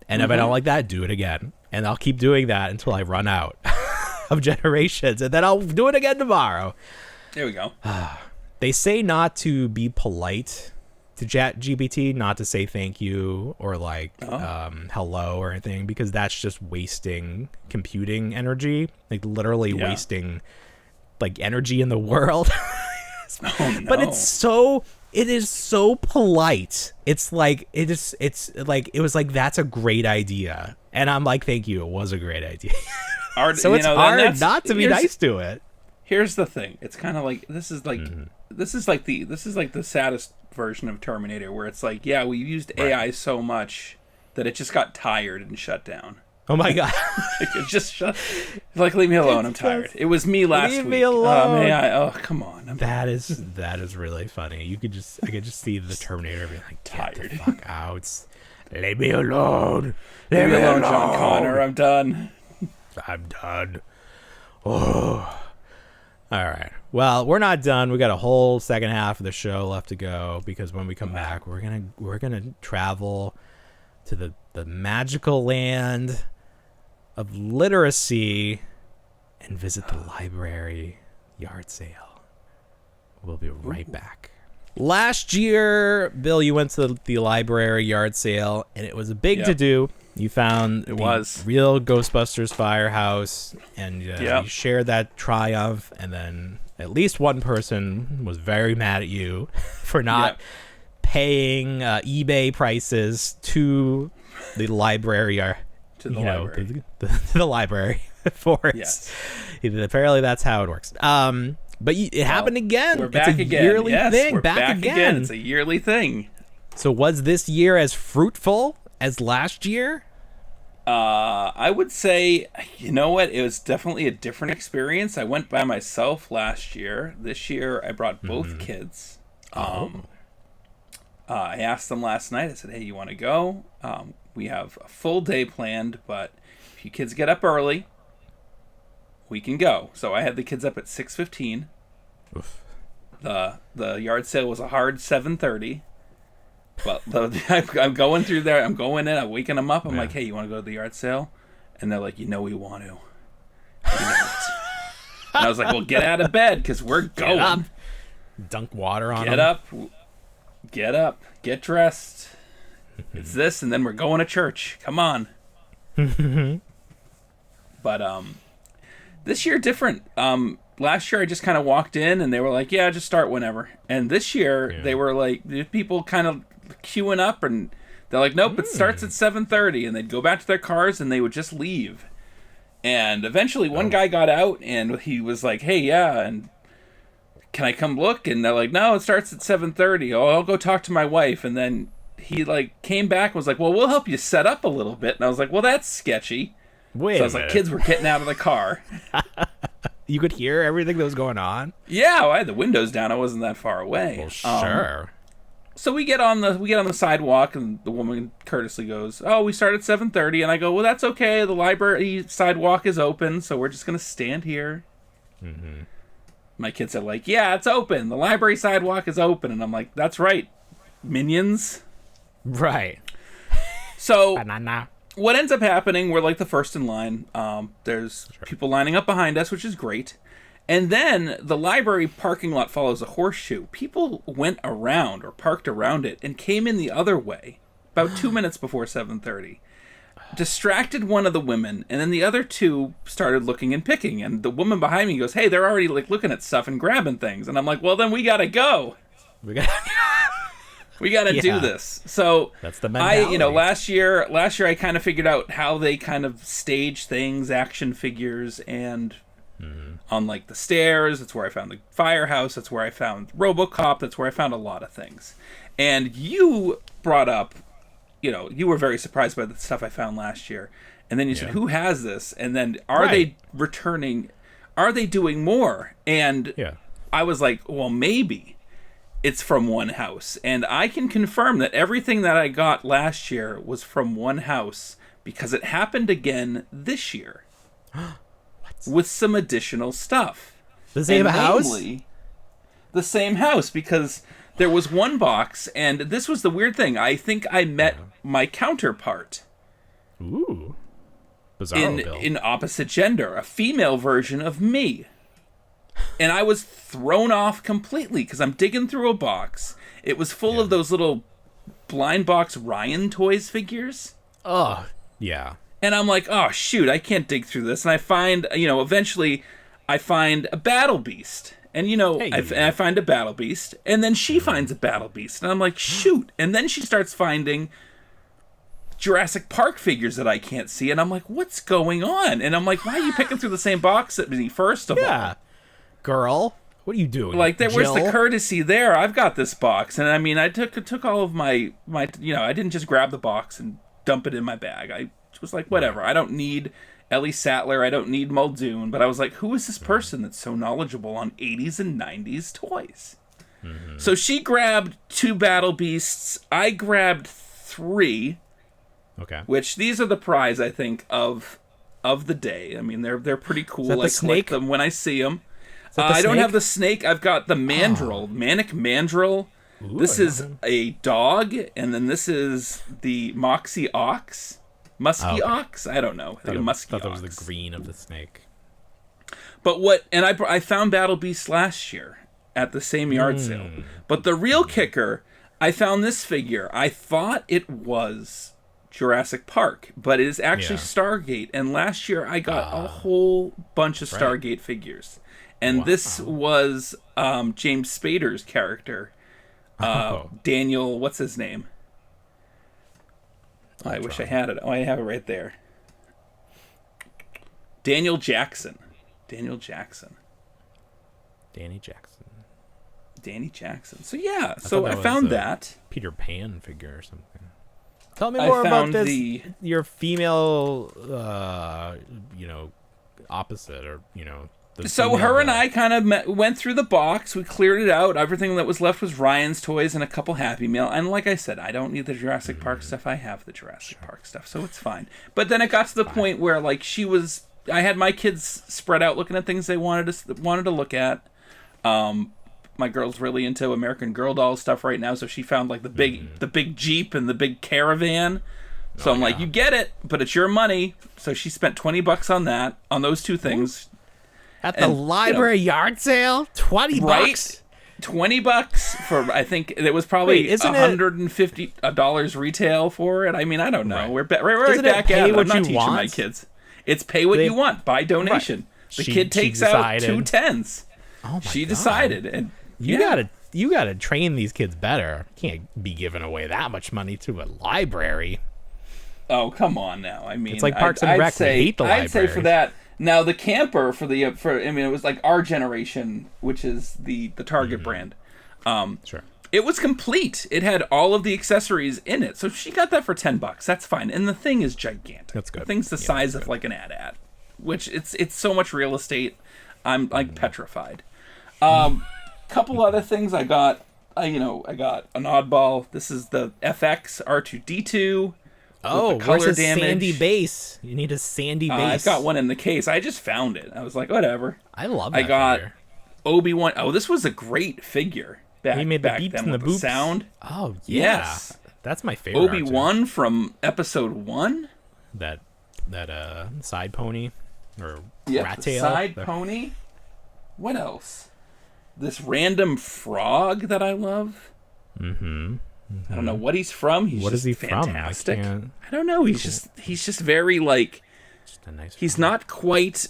And if I don't like that, do it again. And I'll keep doing that until I run out of generations. And then I'll do it again tomorrow. There we go. They say not to be polite to ChatGPT, not to say thank you or like hello or anything, because that's just wasting computing energy, like literally wasting like energy in the world. Oh, no. But it is so polite. It's like it was like that's a great idea, and I'm like, thank you, it was a great idea. So it's hard not to be nice to it. Here's the thing. It's kind of like this is like the saddest version of Terminator, where it's like, yeah, we used AI so much that it just got tired and shut down. Oh my god! It just shut. Like, leave me alone. I'm tired. It was me last week. Leave me alone. AI. Oh, come on. That is really funny. I could just see the Terminator being like, tired. Get the fuck out. Leave me alone. Leave me alone, John Connor. I'm done. I'm done. Oh. All right. Well, we're not done. We got a whole second half of the show left to go, because when we come back, we're gonna travel to the magical land of literacy and visit the library yard sale. We'll be right back. Last year, Bill, you went to the library yard sale, and it was a big to-do. You found the real Ghostbusters firehouse, and you shared that triumph, and then at least one person was very mad at you for not paying eBay prices to the library to the library for it. Yes. Apparently that's how it works. But it happened again. We're back again. Yearly thing. We're back again. It's a yearly thing. So was this year as fruitful as last year? I would say, you know what? It was definitely a different experience. I went by myself last year. This year, I brought both kids. I asked them last night. I said, hey, you want to go? We have a full day planned, but if you kids get up early, we can go. So I had the kids up at 6:15. The yard sale was a hard 7:30. But I'm going through there. I'm going in. I'm waking them up. I'm like, hey, you want to go to the yard sale? And they're like, we want to. And I was like, well, get out of bed, because we're going. Get up. Dunk water on them. Get up. Get dressed. It's this, and then we're going to church. Come on. But this year different. Last year I just kind of walked in and they were like, yeah, just start whenever. And this year they were like, people kind of queuing up, and they're like, nope, it starts at 7:30, and they'd go back to their cars and they would just leave. And eventually one guy got out and he was like, hey, and can I come look? And they're like, no, it starts at 7:30. Oh, I'll go talk to my wife. And then he like came back and was like, well, we'll help you set up a little bit. And I was like, well, that's sketchy. So I was like, kids were getting out of the car. You could hear everything that was going on? Yeah, well, I had the windows down. I wasn't that far away. Well, sure. So we get on the sidewalk, and the woman courteously goes, oh, we start at 7:30. And I go, well, that's okay. The library sidewalk is open, so we're just going to stand here. Mm-hmm. My kids are like, yeah, it's open. The library sidewalk is open. And I'm like, that's right, minions. Right. So what ends up happening, we're like the first in line. There's people lining up behind us, which is great. And then the library parking lot follows a horseshoe. People went around or parked around it and came in the other way about 2 minutes before 7:30. Distracted one of the women, and then the other two started looking and picking. And the woman behind me goes, hey, they're already like looking at stuff and grabbing things. And I'm like, well, then we gotta go. We gotta do this. So that's the mentality. Last year I kind of figured out how they kind of stage things, action figures, and on like the stairs, that's where I found the firehouse, that's where I found RoboCop, that's where I found a lot of things. And you brought up, you were very surprised by the stuff I found last year. And then you said, who has this? And then are they returning? Are they doing more? And I was like, well, maybe it's from one house. And I can confirm that everything that I got last year was from one house, because it happened again this year. What? with some additional stuff. The same house? Namely, the same house, because there was one box, and this was the weird thing. I think I met my counterpart. Ooh. Bizarro in opposite gender, a female version of me. And I was thrown off completely because I'm digging through a box. It was full of those little blind box Ryan Toys figures. Oh, yeah. And I'm like, oh, shoot, I can't dig through this. And I find, eventually I find a Battle Beast. And, I find a Battle Beast. And then she finds a Battle Beast. And I'm like, shoot. And then she starts finding Jurassic Park figures that I can't see. And I'm like, what's going on? And I'm like, why are you picking through the same box at me, first of all? Girl, what are you doing? Like, where's the courtesy there? I've got this box. And, I mean, I took all of my, I didn't just grab the box and dump it in my bag. I was like, whatever. I don't need Ellie Sattler. I don't need Muldoon. But I was like, who is this person that's so knowledgeable on 80s and 90s toys? Mm-hmm. So she grabbed 2 Battle Beasts. I grabbed 3. Okay. Which, these are the prize, I think, of the day. I mean, they're pretty cool. I collect them when I see them. I don't have the snake. I've got the mandrill, Manic Mandrill. Ooh, this is a dog, and then this is the Moxie Ox. Musky Ox? I don't know. I thought that was the green of the snake. But I found Battle Beast last year at the same yard sale. But the real kicker, I found this figure. I thought it was Jurassic Park, but it is actually Stargate. And last year I got a whole bunch of Stargate figures. And this was James Spader's character. Daniel, what's his name? I wish I had it. Oh, I have it right there. Danny Jackson. So yeah, I found that. Peter Pan figure or something. Tell me more about this. Your female, opposite, or So her and I kind of went through the box. We cleared it out. Everything that was left was Ryan's toys and a couple Happy Meal. And like I said, I don't need the Jurassic Park stuff. I have the Jurassic Park stuff, so it's fine. But then it got to the point where, like, I had my kids spread out looking at things they wanted to look at. My girl's really into American Girl doll stuff right now, so she found like the big Jeep and the big Caravan. So I'm like, you get it, but it's your money. So she spent $20 on those 2 things. At the library yard sale? $20? Right? $20 for, I think it was probably $150 retail for it. I mean, I don't know. Right. We're right back at it. I'm not teaching my kids. It's pay what you want, by donation. Right. The kid takes out 2 10s. Oh my She decided, and you gotta train these kids better. You can't be giving away that much money to a library. Oh, come on now. I mean, it's like Parks and Rec. They hate the library. I'd say for that. Now the camper it was like our generation, which is the Target brand. Sure. It was complete. It had all of the accessories in it. So she got that for $10. That's fine. And the thing is gigantic. That's good. The thing's the size of like an AT-AT, which it's so much real estate. I'm like petrified. Couple other things I got. I got an oddball. This is the FX R2D2. Oh, where's his sandy base? You need a sandy base. I've got one in the case. I just found it. I was like, whatever. I love that. I got Obi-Wan. Oh, this was a great figure. He made the beeps and the boops. Sound. Oh, yeah. Yes. That's my favorite. Obi-Wan from episode 1. That side pony or rat tail. Side pony. What else? This random frog that I love. Mm-hmm. I don't know what he's from. What is he fantastic. From? I don't know. He's just very like. Just a nice. He's not quite.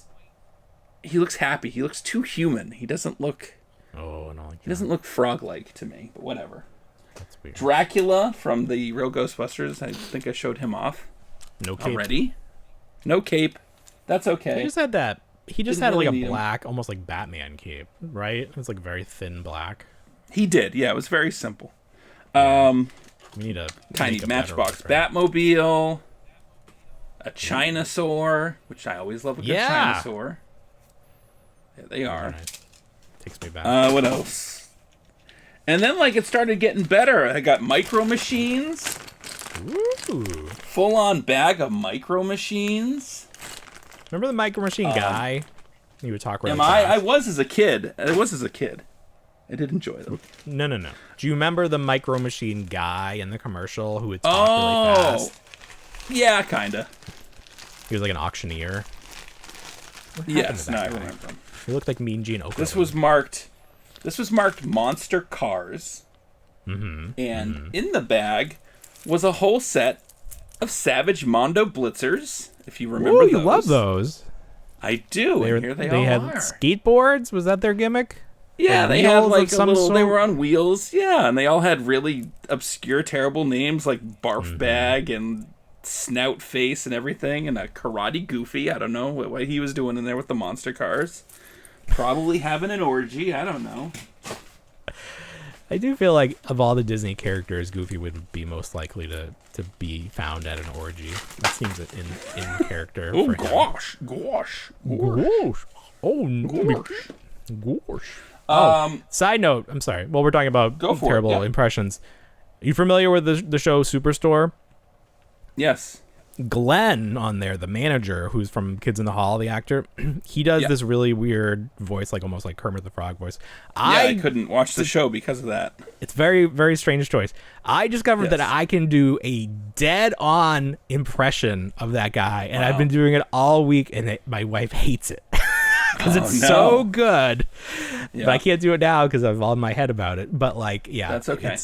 He looks happy. He looks too human. He doesn't look. Oh no! He doesn't look frog-like to me. But whatever. That's weird. Dracula from the Real Ghostbusters. I think I showed him off. No cape. Already. No cape. That's okay. He just had that. He just had like a black, almost like Batman cape, right? It was like very thin black. He did. Yeah, it was very simple. We need a tiny Matchbox Batmobile, a Chinasaur, which I always love a good Chinasaur. There they are. Nice. Takes me back. What else? And then it started getting better. I got Micro Machines. Ooh. Full on bag of Micro Machines. Remember the Micro Machine guy? You would talk really I fast. was as a kid. I did enjoy them. No. Do you remember the Micro Machine guy in the commercial who would talk really fast? Yeah, kinda. He was like an auctioneer. Yes, I remember him. He looked like Mean Gene Okerlund. This was marked Monster Cars. Mm-hmm. And in the bag was a whole set of Savage Mondo Blitzers, if you remember those. You love those. I do, and here they all had are. skateboards? Was that their gimmick? Yeah, Or they had like some sort? they were on wheels, yeah, and they all had really obscure, terrible names like Barf Bag and Snout Face and everything, and a Karate Goofy. I don't know what he was doing in there with the monster cars. Probably having an orgy, I don't know. I do feel like of all the Disney characters, Goofy would be most likely to be found at an orgy. It seems in character. Oh, for gosh. Oh, side note. I'm sorry. Well, we're talking about terrible impressions. Are you familiar with the show Superstore? Yes. Glenn on there, the manager who's from Kids in the Hall, the actor, he does this really weird voice, like almost like Kermit the Frog voice. I couldn't watch the show because of that. It's very, very strange choice. I discovered that I can do a dead-on impression of that guy, and I've been doing it all week, and my wife hates it because it's so good. Yeah. But I can't do it now because I'm all in my head about it. But that's okay.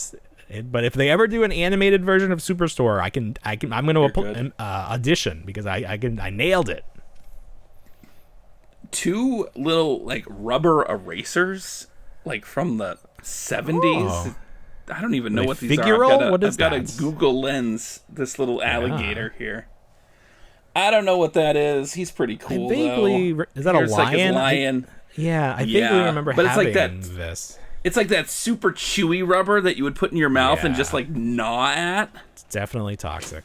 But if they ever do an animated version of Superstore, I'm going to audition because I nailed it. Two little rubber erasers, from the 70s. Oh. I don't even know what these are. I've got a Google Lens. This little alligator here. I don't know what that is. He's pretty cool. Is that a lion? Like a lion. I vaguely remember having this. It's like that super chewy rubber that you would put in your mouth and just gnaw at. It's definitely toxic.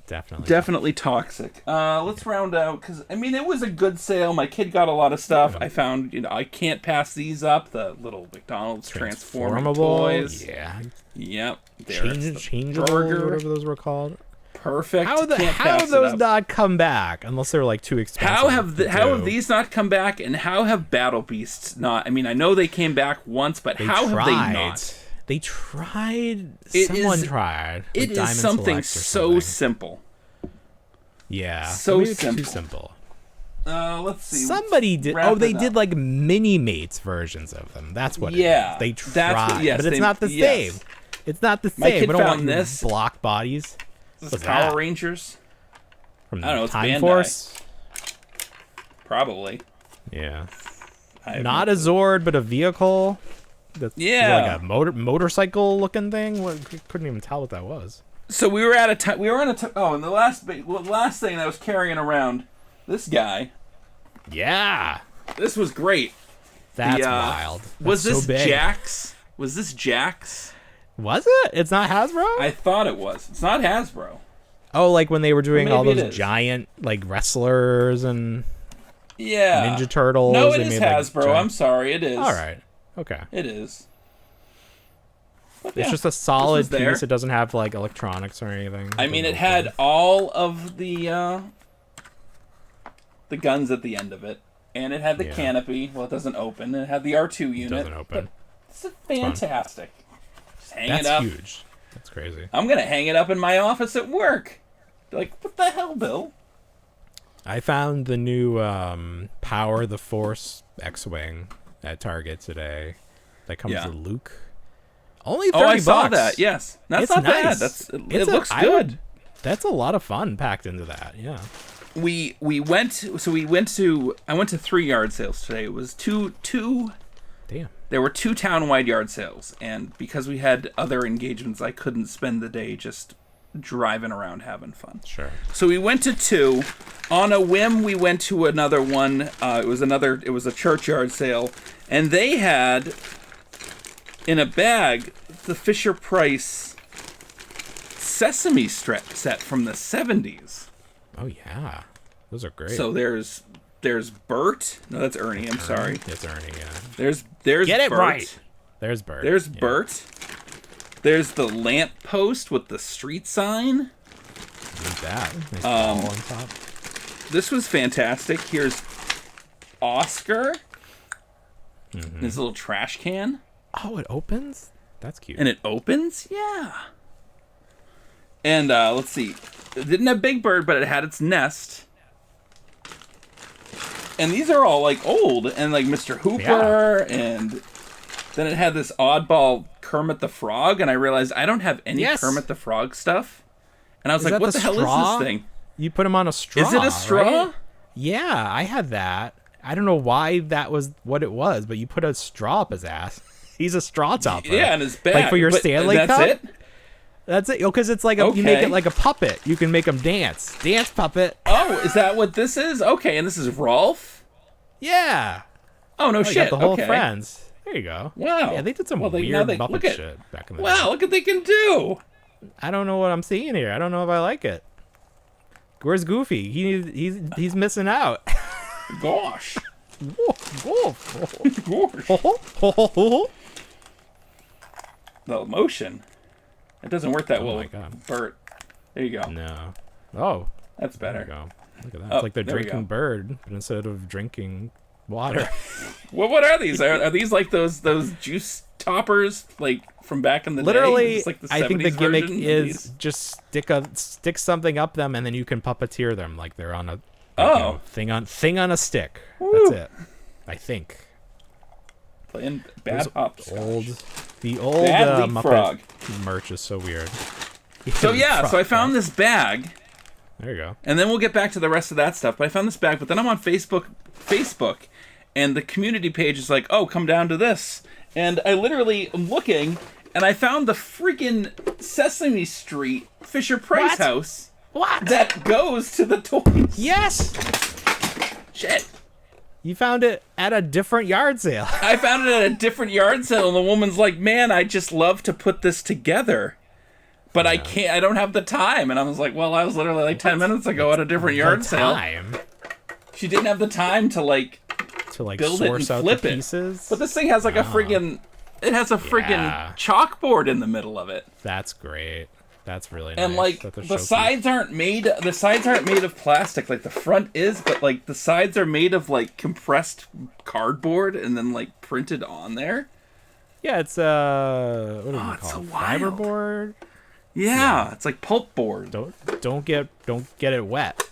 Definitely toxic. Let's round out because it was a good sale. My kid got a lot of stuff. I found I can't pass these up. The little McDonald's transformable toys. Yeah. Yep. Changeable, whatever those were called. Perfect. How have those not come back unless they're too expensive? How have these not come back, and how have Battle Beasts not? I know they came back once, but how have they not? They tried. Someone tried. It is something so simple. Yeah. So simple. Too simple. Let's see. Somebody did. Oh, they did mini mates versions of them. That's what. It is. They tried, but it's not the same. It's not the same. We don't want this block bodies. This is Power Rangers. From I don't know. It's Time Bandai. Force. Probably. Yeah. Not a Zord, but a vehicle. That's like a motorcycle looking thing. Couldn't even tell what that was. So we were at a time. And the last thing that I was carrying around, this guy. Yeah. This was great. That's wild. Was this Jax? Was this Jax? Was it? It's not Hasbro? I thought it was. It's not Hasbro. Oh, like when they were doing all those giant wrestlers and Ninja Turtles. No, it is Hasbro. I'm sorry, it is. All right. Okay. It is. But it's just a solid piece. It doesn't have electronics or anything. It had all of the guns at the end of it, and it had the canopy. Well, it doesn't open. It had the R2 unit. It doesn't open. It's fantastic. Hang it up. That's huge. That's crazy. I'm gonna hang it up in my office at work. What the hell, Bill? I found the new Power the Force X-Wing at Target today. That comes with Luke. Only $30. I saw that. Yes, that's not bad. It looks good. That's a lot of fun packed into that. Yeah. I went to 3 yard sales today. It was two. Damn. There were 2 town-wide yard sales, and because we had other engagements, I couldn't spend the day just driving around having fun. Sure. So we went to 2. On a whim, we went to another one. It was a churchyard sale, and they had in a bag the Fisher-Price Sesame Street set from the 70s. Oh yeah, those are great. So there's Bert. No, that's Ernie. I'm sorry. It's Ernie. Yeah. There's Get it Bert. right. There's Bert. There's Bert. There's the lamp post with the street sign. Need that. Nice ball on top. This was fantastic. Here's Oscar. This little trash can. Oh, it opens? That's cute. And it opens? Yeah. And let's see. It didn't have Big Bird, but it had its nest. And these are all like old. And like Mr. Hooper. Yeah. And then it had this oddball Kermit the Frog. And I realized I don't have any Kermit the Frog stuff. And I was like, what the hell is this thing? You put him on a straw. Is it a straw? Right? Yeah, I had that. I don't know why that was what it was, but you put a straw up his ass. He's a straw topper. Yeah, and his back. Like for your Stanley Cup? That's it? That's it. Because it's like you make it like a puppet. You can make him dance. Dance puppet. Oh, is that what this is? Okay, and this is Rolf? Yeah. Oh, no shit. Got the whole Friends. There you go. Wow. Yeah, they did some weird Muppet shit back in the day. Wow, look what they can do. I don't know what I'm seeing here. I don't know if I like it. Where's Goofy? He's missing out. Gosh. The motion. It doesn't work that well. Oh my God. Bert. There you go. No. Oh. That's better. There you go. Look at that. It's like they're drinking bird, but instead of drinking water. Well, what are these? Are these like those juice toppers like from back in the day? Like the I think the gimmick is just stick something up them and then you can puppeteer them like they're on a thing on a stick. Woo. That's it. I think. Playing bad hops. The old Muppet Frog merch is so weird. So yeah, so I found this bag. There you go. And then we'll get back to the rest of that stuff. But I found this bag, but then I'm on Facebook, and the community page is like, oh, come down to this. And I literally am looking, and I found the freaking Sesame Street Fisher-Price house. What? That goes to the toys. Yes! Shit. You found it at a different yard sale. I found it at a different yard sale, and the woman's like, man, I just love to put this together. But I don't have the time. And I was like, well, I was literally like 10 minutes ago at a different yard sale. She didn't have the time to build it and flip it. Pieces. But this thing has like a friggin', it has a friggin' chalkboard in the middle of it. That's great. That's really nice. And like the sides aren't made of plastic. Like the front is, but like the sides are made of like compressed cardboard and then like printed on there. Yeah, it's what do we call it? Fiberboard. Yeah, it's like pulp board. Don't get it wet.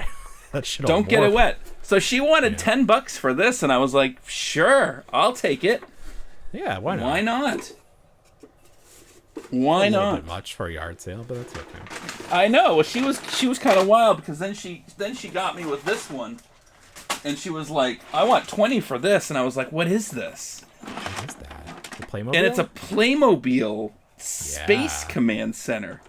That shit. Don't get it wet. So she wanted $10 for this, and I was like, sure, I'll take it. Yeah, why not? Why not? Why not? A bit much for a yard sale, but that's okay. I know. Well, she was kind of wild because then she got me with this one, and she was like, I want 20 for this, and I was like, what is this? What is that? The Playmobil? And it's a Playmobil Space Command Center.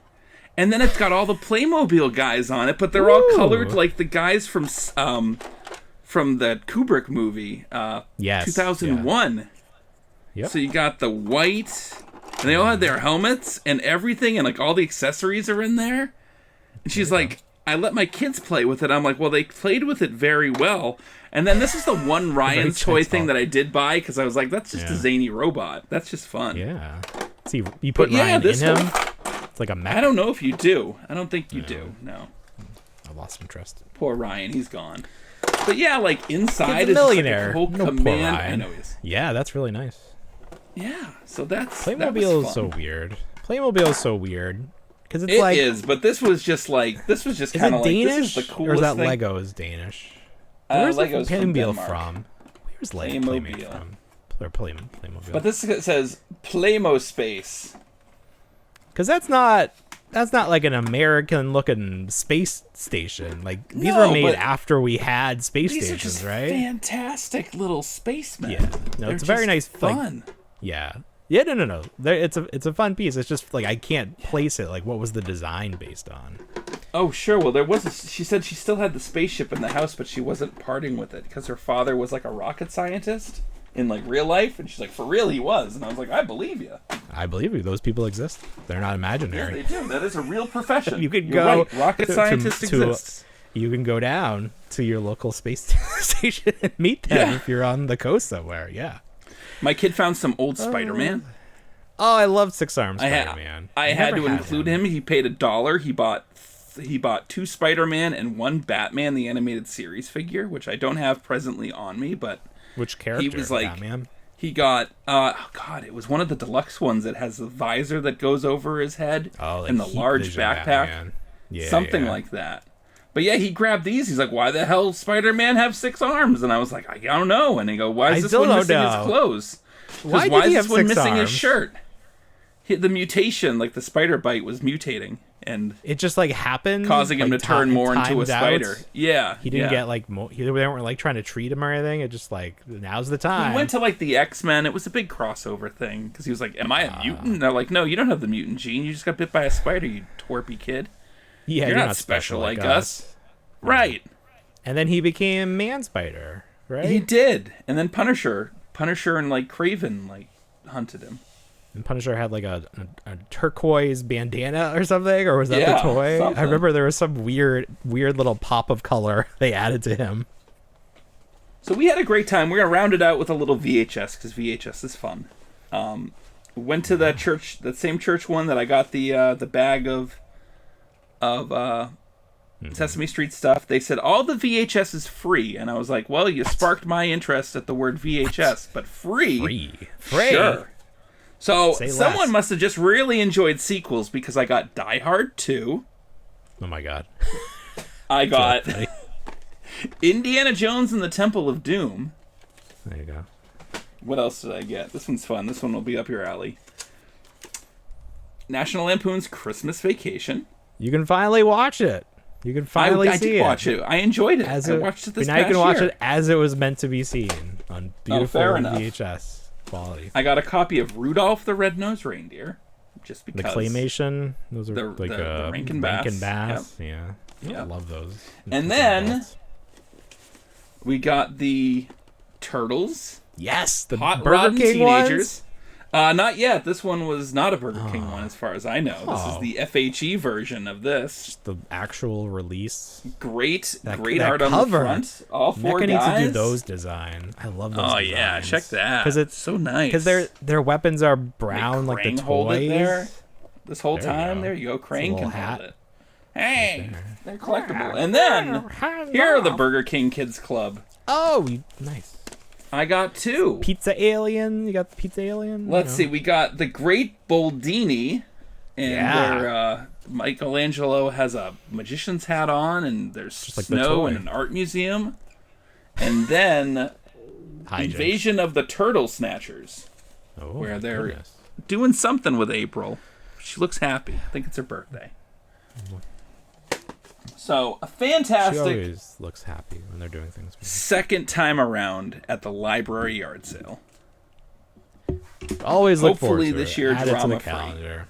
And then it's got all the Playmobil guys on it, but they're all colored like the guys from the Kubrick movie, 2001. Yeah. Yep. So you got the white, and they all had their helmets and everything, and like all the accessories are in there. And she's like, I let my kids play with it. I'm like, well, they played with it very well. And then this is the one Ryan's toy thing that I did buy because I was like, that's just a zany robot. That's just fun. Yeah. See, you put Ryan in him. It's like a mech. I don't know if you do. I don't think you do. No. I lost interest. Poor Ryan. He's gone. But yeah, like inside is a millionaire. Like a whole command. I know he is. Yeah, that's really nice. Yeah. So that's Playmobil is so weird. Playmobil is so weird because it's it is. But this was just kind of like Danish? This is the coolest or is that thing. Lego is Danish? Where's Lego's Playmobil from? Where's Playmobil from? Or Playmobil. But this says Playmo Space. Because that's not like an American-looking space station. Like these were made after we had space stations, are just right? Fantastic little spacemen. Yeah, no, it's a very nice, fun. Yeah, no. It's a fun piece. It's just like I can't place it. Like, what was the design based on? Oh, sure. Well, there was. She said she still had the spaceship in the house, but she wasn't parting with it because her father was like a rocket scientist in like real life, and she's like, for real, he was. And I was like, I believe you. I believe you. Those people exist. They're not imaginary. Yeah, they do. That is a real profession. You could You're go. Right. Rocket scientist exists. You can go down to your local space station and meet them if you're on the coast somewhere. Yeah. My kid found some old Spider-Man. Oh, I love Six Arms Spider-Man. I had to include him. He paid $1. He bought 2 Spider-Man and 1 Batman the animated series figure, which I don't have presently on me, but Which character? He was like, Batman? he got, it was one of the deluxe ones that has the visor that goes over his head and the large backpack. Batman. Yeah, something like that. But yeah, he grabbed these. He's like, why the hell does Spider-Man have 6 arms? And I was like, I don't know. And he go, why is this one missing his clothes? Why is he this one missing arms? his shirt? The mutation, like the spider bite, was mutating. And it just like happened, causing him to turn more into a spider. Out. Yeah, he didn't get like they weren't like trying to treat him or anything. It just like now's the time. He went to like the X-Men. It was a big crossover thing because he was like, "Am I a mutant?" And they're like, "No, you don't have the mutant gene. You just got bit by a spider, you twerpy kid. Yeah, you're not special like us." Right. And then he became Man Spider, right? He did. And then Punisher and like Kraven like hunted him. And Punisher had like a turquoise bandana or something, or was that the toy? Something. I remember there was some weird little pop of color they added to him. So we had a great time. We're gonna round it out with a little VHS because VHS is fun. Went to that church, that same church one that I got the bag of Sesame Street stuff. They said all the VHS is free, and I was like, well, you sparked my interest at the word VHS, but free. Sure. So someone must have just really enjoyed sequels because I got Die Hard 2. Oh my god. I got Indiana Jones and the Temple of Doom. There you go. What else did I get? This one's fun. This one will be up your alley. National Lampoon's Christmas Vacation. You can finally watch it. You can finally see it. I did watch it. I enjoyed it. I watched it this past year. Now you can watch it as it was meant to be seen on beautiful VHS quality. I got a copy of Rudolph the Red-Nosed Reindeer, just because. The claymation. Those are the Rankin Bass. Yep. Yeah. I love those. And then we got the Turtles. Yes, the Hot Burger Rotten King Teenagers. ones? Not yet. This one was not a Burger King one, as far as I know. This is the FHE version of this. Just the actual release. Great art on the front. All 4 guys. Needs to do those designs. I love those. Oh designs. yeah, check that. Because it's so nice. Because their weapons are brown, like the toys. Hold it there. This whole time, there you go. Krang can hold it. Hey, they're collectible. And then here are the Burger King Kids Club. Oh, nice. I got 2. Pizza Alien. You got the Pizza Alien? Let's see. We got the Great Boldini. And where Michelangelo has a magician's hat on. And there's snow and an art museum. And then Invasion of the Turtle Snatchers. Oh, where they're doing something with April. She looks happy. I think it's her birthday. So, a fantastic... She always looks happy when they're doing things. Second time around at the library yard sale. Always look forward to it. Hopefully this year, drama-free.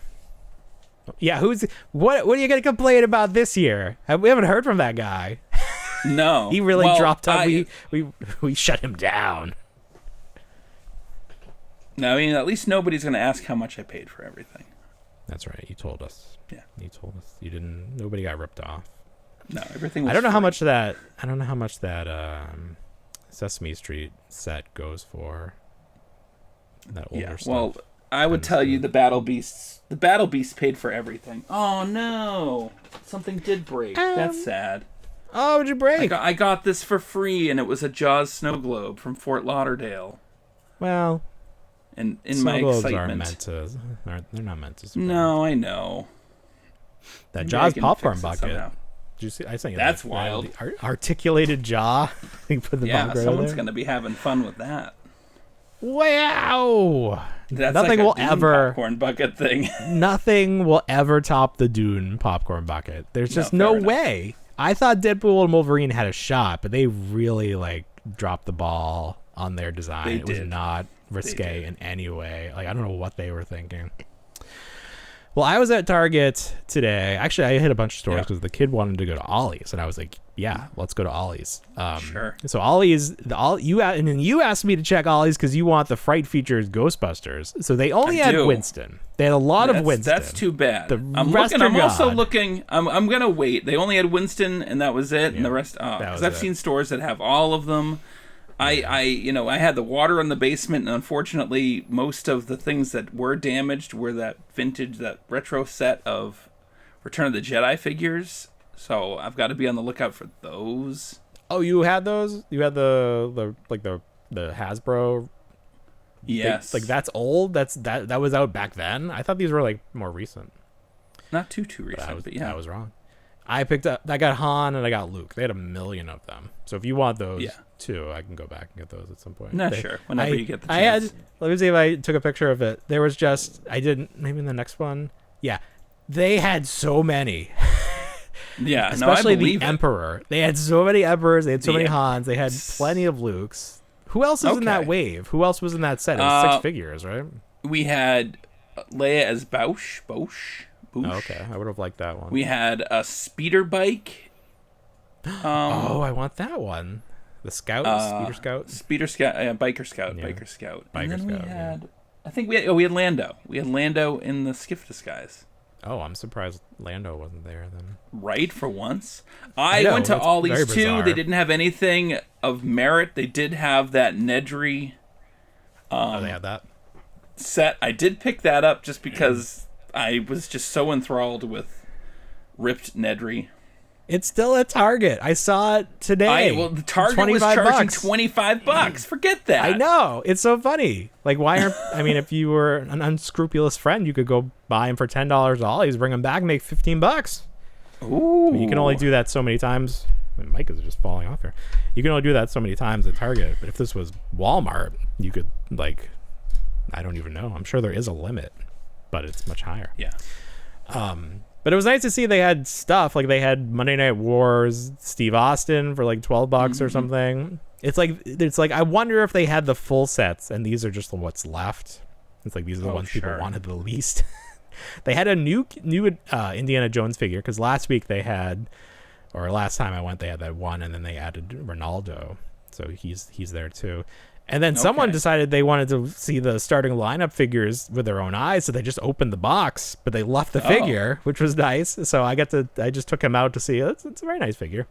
Yeah, what are you going to complain about this year? We haven't heard from that guy. No. He really dropped out. We shut him down. No, I mean, at least nobody's going to ask how much I paid for everything. That's right. You told us. Yeah. You told us. You didn't. Nobody got ripped off. No, everything was I don't know free. how much that Sesame Street set goes for. That older stuff. Well, I would tell you the Battle Beasts paid for everything. Oh no. Something did break. That's sad. Oh, what'd you break? I got this for free, and it was a Jaws snow globe from Fort Lauderdale. Well, and in my excitement, they're not meant to. No, I know. That Jaws popcorn bucket. Did you see? I think that's wild. The articulated jaw. Someone's going to be having fun with that. Wow! That's nothing like a will Dune ever popcorn bucket thing. Nothing will ever top the Dune popcorn bucket. There's just no way. I thought Deadpool and Wolverine had a shot, but they really dropped the ball on their design. It was not risque in any way. I don't know what they were thinking. Well, I was at Target today. Actually, I hit a bunch of stores because the kid wanted to go to Ollie's, and I was like, "Yeah, let's go to Ollie's." Sure. So Ollie's, and then you asked me to check Ollie's because you want the Fright Features Ghostbusters. So they only had Winston. They had a lot of Winston. That's too bad. I'm also looking. I'm gonna wait. They only had Winston, and that was it. And the rest, because I've seen stores that have all of them. I had the water in the basement, and unfortunately, most of the things that were damaged were that retro set of Return of the Jedi figures. So I've got to be on the lookout for those. Oh, you had those? You had the the Hasbro. Yes. Like that's old. That was out back then. I thought these were like more recent. Not too recent, but yeah. I was wrong. I got Han and I got Luke. They had 1 million of them. So if you want those too, I can go back and get those at some point. Sure. Whenever you get the chance. Let me see if I took a picture of it. There was maybe in the next one. Yeah. They had so many. Yeah. Especially the Emperor. They had so many Emperors. They had so many Hans. They had plenty of Lukes. Who else is in that wave? Who else was in that set? It was 6 figures, right? We had Leia as Bouche. Oh, okay, I would have liked that one. We had a speeder bike. I want that one. The Scout, Speeder Scout, Biker Scout, yeah. Biker Scout. Biker and then Scout. We had, I think we had Lando. We had Lando in the skiff disguise. Oh, I'm surprised Lando wasn't there then. Right, for once. I went to all these too. They didn't have anything of merit. They did have that Nedry. They had that set. I did pick that up just because I was just so enthralled with ripped Nedry. It's still at Target. I saw it today. The Target was charging $25. Forget that. I know. It's so funny. Like, why aren't... I mean, if you were an unscrupulous friend, you could go buy him for $10 Ollie's, bring him back, and make $15. Ooh. I mean, you can only do that so many times. My mic is just falling off here. You can only do that so many times at Target. But if this was Walmart, you could, like... I don't even know. I'm sure there is a limit, but it's much higher. Yeah. But it was nice to see they had stuff. Like, they had Monday Night Wars, Steve Austin for like $12 or something. It's like I wonder if they had the full sets and these are just what's left. It's like these are the ones people wanted the least. They had a new Indiana Jones figure because last time I went, they had that one, and then they added Ronaldo, so he's there too. And then someone decided they wanted to see the starting lineup figures with their own eyes, so they just opened the box, but they left the figure, which was nice. So I just took him out to see it. It's a very nice figure.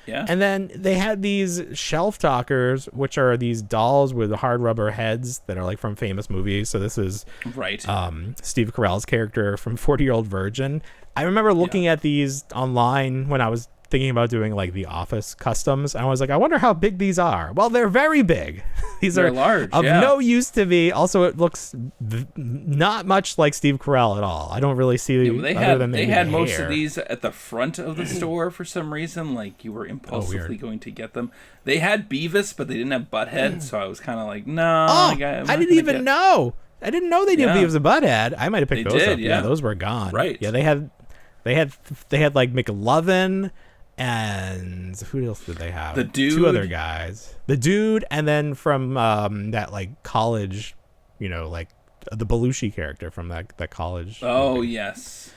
Yeah. And then they had these shelf talkers, which are these dolls with hard rubber heads that are like from famous movies. So this is Steve Carell's character from 40-Year-Old Virgin. I remember looking at these online when I was thinking about doing like the Office customs, and I was like, I wonder how big these are. Well, they're very big. They're large, of no use to me. Also, it looks not much like Steve Carell at all. I don't really see they had most of these at the front of the store for some reason. Like, you were impulsively going to get them. They had Beavis, but they didn't have Butthead, so I was kind of like, no. I didn't even know. I didn't know they did Beavis and Butthead. I might have picked those up. Yeah, those were gone. Right. Yeah, they had like McLovin. And who else did they have? The Dude. 2 other guys. The Dude, and then from that like college, like the Belushi character from that college. Oh, movie. yes.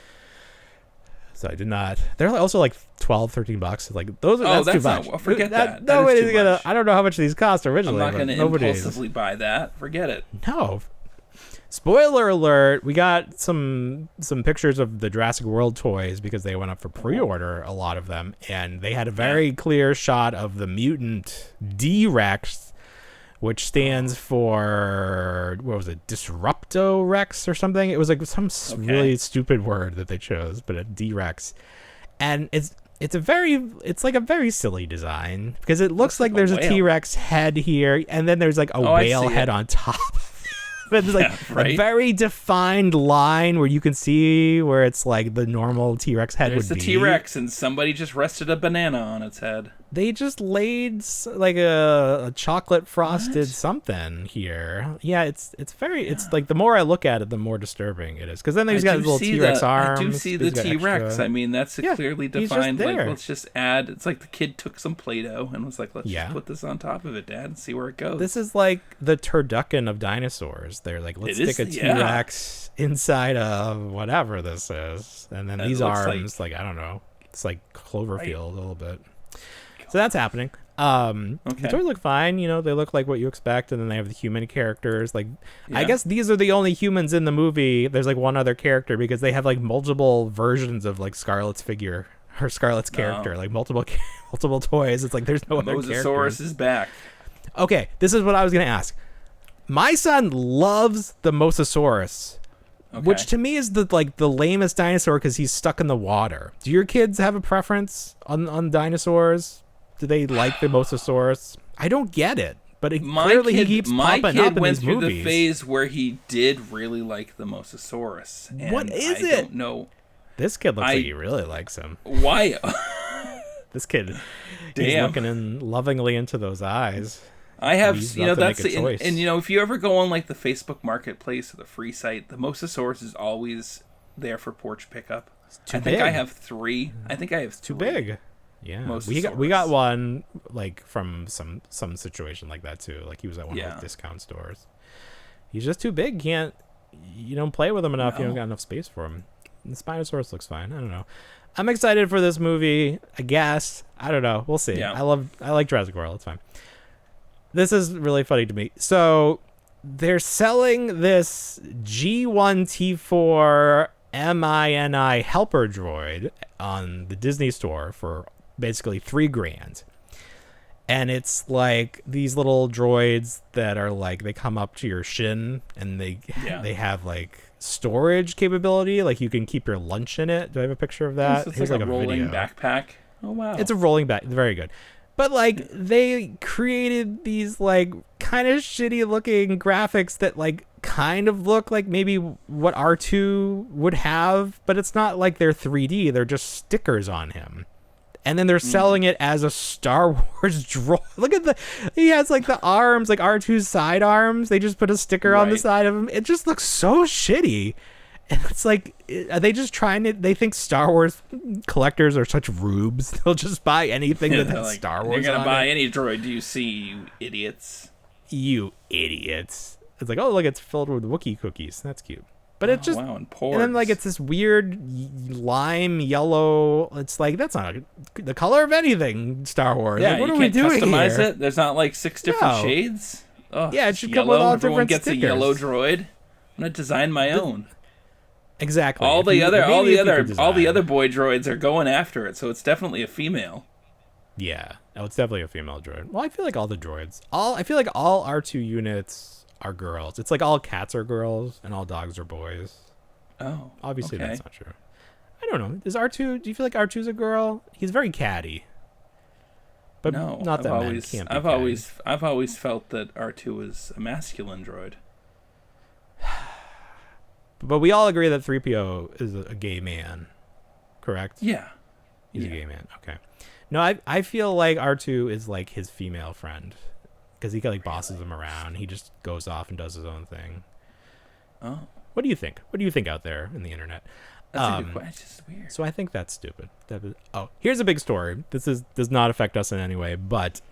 So I did not. They're also like $12-$13. Like those. That's too much. Forget that. Nobody's gonna. I don't know how much these cost originally. I'm not gonna impulsively buy that. Forget it. No. Spoiler alert, we got some pictures of the Jurassic World toys because they went up for pre-order, a lot of them, and they had a very clear shot of the mutant D-Rex, which stands for, what was it, Disrupto-Rex or something? It was like some really stupid word that they chose, but a D-Rex. And it's like a very silly design because it looks like there's a T-Rex head here, and then there's like a whale head on top. But there's like a very defined line where you can see where it's like the normal T-Rex head would be. There's the T-Rex, and somebody just rested a banana on its head. They just laid like a chocolate frosted something here. Yeah, it's like the more I look at it, the more disturbing it is. Because then there's got little T-Rex arms. I do see the T-Rex. I mean, that's a clearly defined. Like, let's just add. It's like the kid took some Play-Doh and was like, let's just put this on top of it, Dad, and see where it goes. This is like the turducken of dinosaurs. They're like, let's stick a T-Rex inside of whatever this is, and then these arms, like I don't know, it's like Cloverfield a little bit. So that's happening. The toys look fine. They look like what you expect, and then they have the human characters. Like, I guess these are the only humans in the movie. There's like one other character because they have like multiple versions of like Scarlett's figure or Scarlett's character, like multiple toys. It's like there's no other characters. Mosasaurus is back. Okay, this is what I was gonna ask. My son loves the Mosasaurus. Which to me is the lamest dinosaur because he's stuck in the water. Do your kids have a preference on dinosaurs? Do they like the Mosasaurus? I don't get it. but clearly he keeps popping up in these movies. My kid went through the phase where he did really like the Mosasaurus. And what is it? I don't know. This kid looks like he really likes him. Why? This kid, he's looking in lovingly into those eyes. I have, that's and if you ever go on like the Facebook Marketplace or the free site, the Mosasaurus is always there for porch pickup. I think I have 3. I think I have 3. Too big. Yeah, we got one like from some situation like that too. Like he was at one of the discount stores. He's just too big. You don't play with him enough. No. You don't got enough space for him. The Spinosaurus looks fine. I don't know. I'm excited for this movie. I guess. I don't know. We'll see. Yeah. I like Jurassic World. It's fine. This is really funny to me. So they're selling this G1T4 MINI helper droid on the Disney store for basically $3,000. And it's like these little droids that are like, they come up to your shin and they have like storage capability. Like you can keep your lunch in it. Do I have a picture of that? Here's like a rolling backpack. Oh, wow. It's a rolling back. Very good. But like they created these like kind of shitty looking graphics that like kind of look like maybe what R2 would have, but it's not like they're 3D. They're just stickers on him. And then they're selling it as a Star Wars droid. Look at he has like the arms, like R2's side arms. They just put a sticker on the side of him. It just looks so shitty. And it's like, are they just they think Star Wars collectors are such rubes. They'll just buy anything that has like, Star Wars. You're going to buy any droid you see, you idiots. You idiots. It's like, oh, look, it's filled with Wookiee cookies. That's cute. But it's just, and then like it's this weird lime yellow. It's like that's not the color of anything Star Wars. Yeah, like, what you are can't we doing customize here? it. There's not like 6 different shades. Oh, yeah, it should come with all different stickers. Everyone gets a yellow droid. I'm gonna design my own. Exactly. All the other boy droids are going after it, so it's definitely a female. Yeah, it's definitely a female droid. Well, I feel like all the droids, I feel like all R2 units are girls. It's like all cats are girls and all dogs are boys. Oh, obviously that's not true. I don't know. Is R2? Do you feel like R2's a girl? He's very catty. But no, not that men can't be I've always felt that R2 is a masculine droid. But we all agree that 3PO is a gay man, correct? Yeah, he's a gay man. Okay. No, I feel like R2 is like his female friend. Because he like bosses him around. He just goes off and does his own thing. Oh. What do you think? What do you think out there in the internet? That's a good question. It's just weird. So I think that's stupid. Here's a big story. Does not affect us in any way, but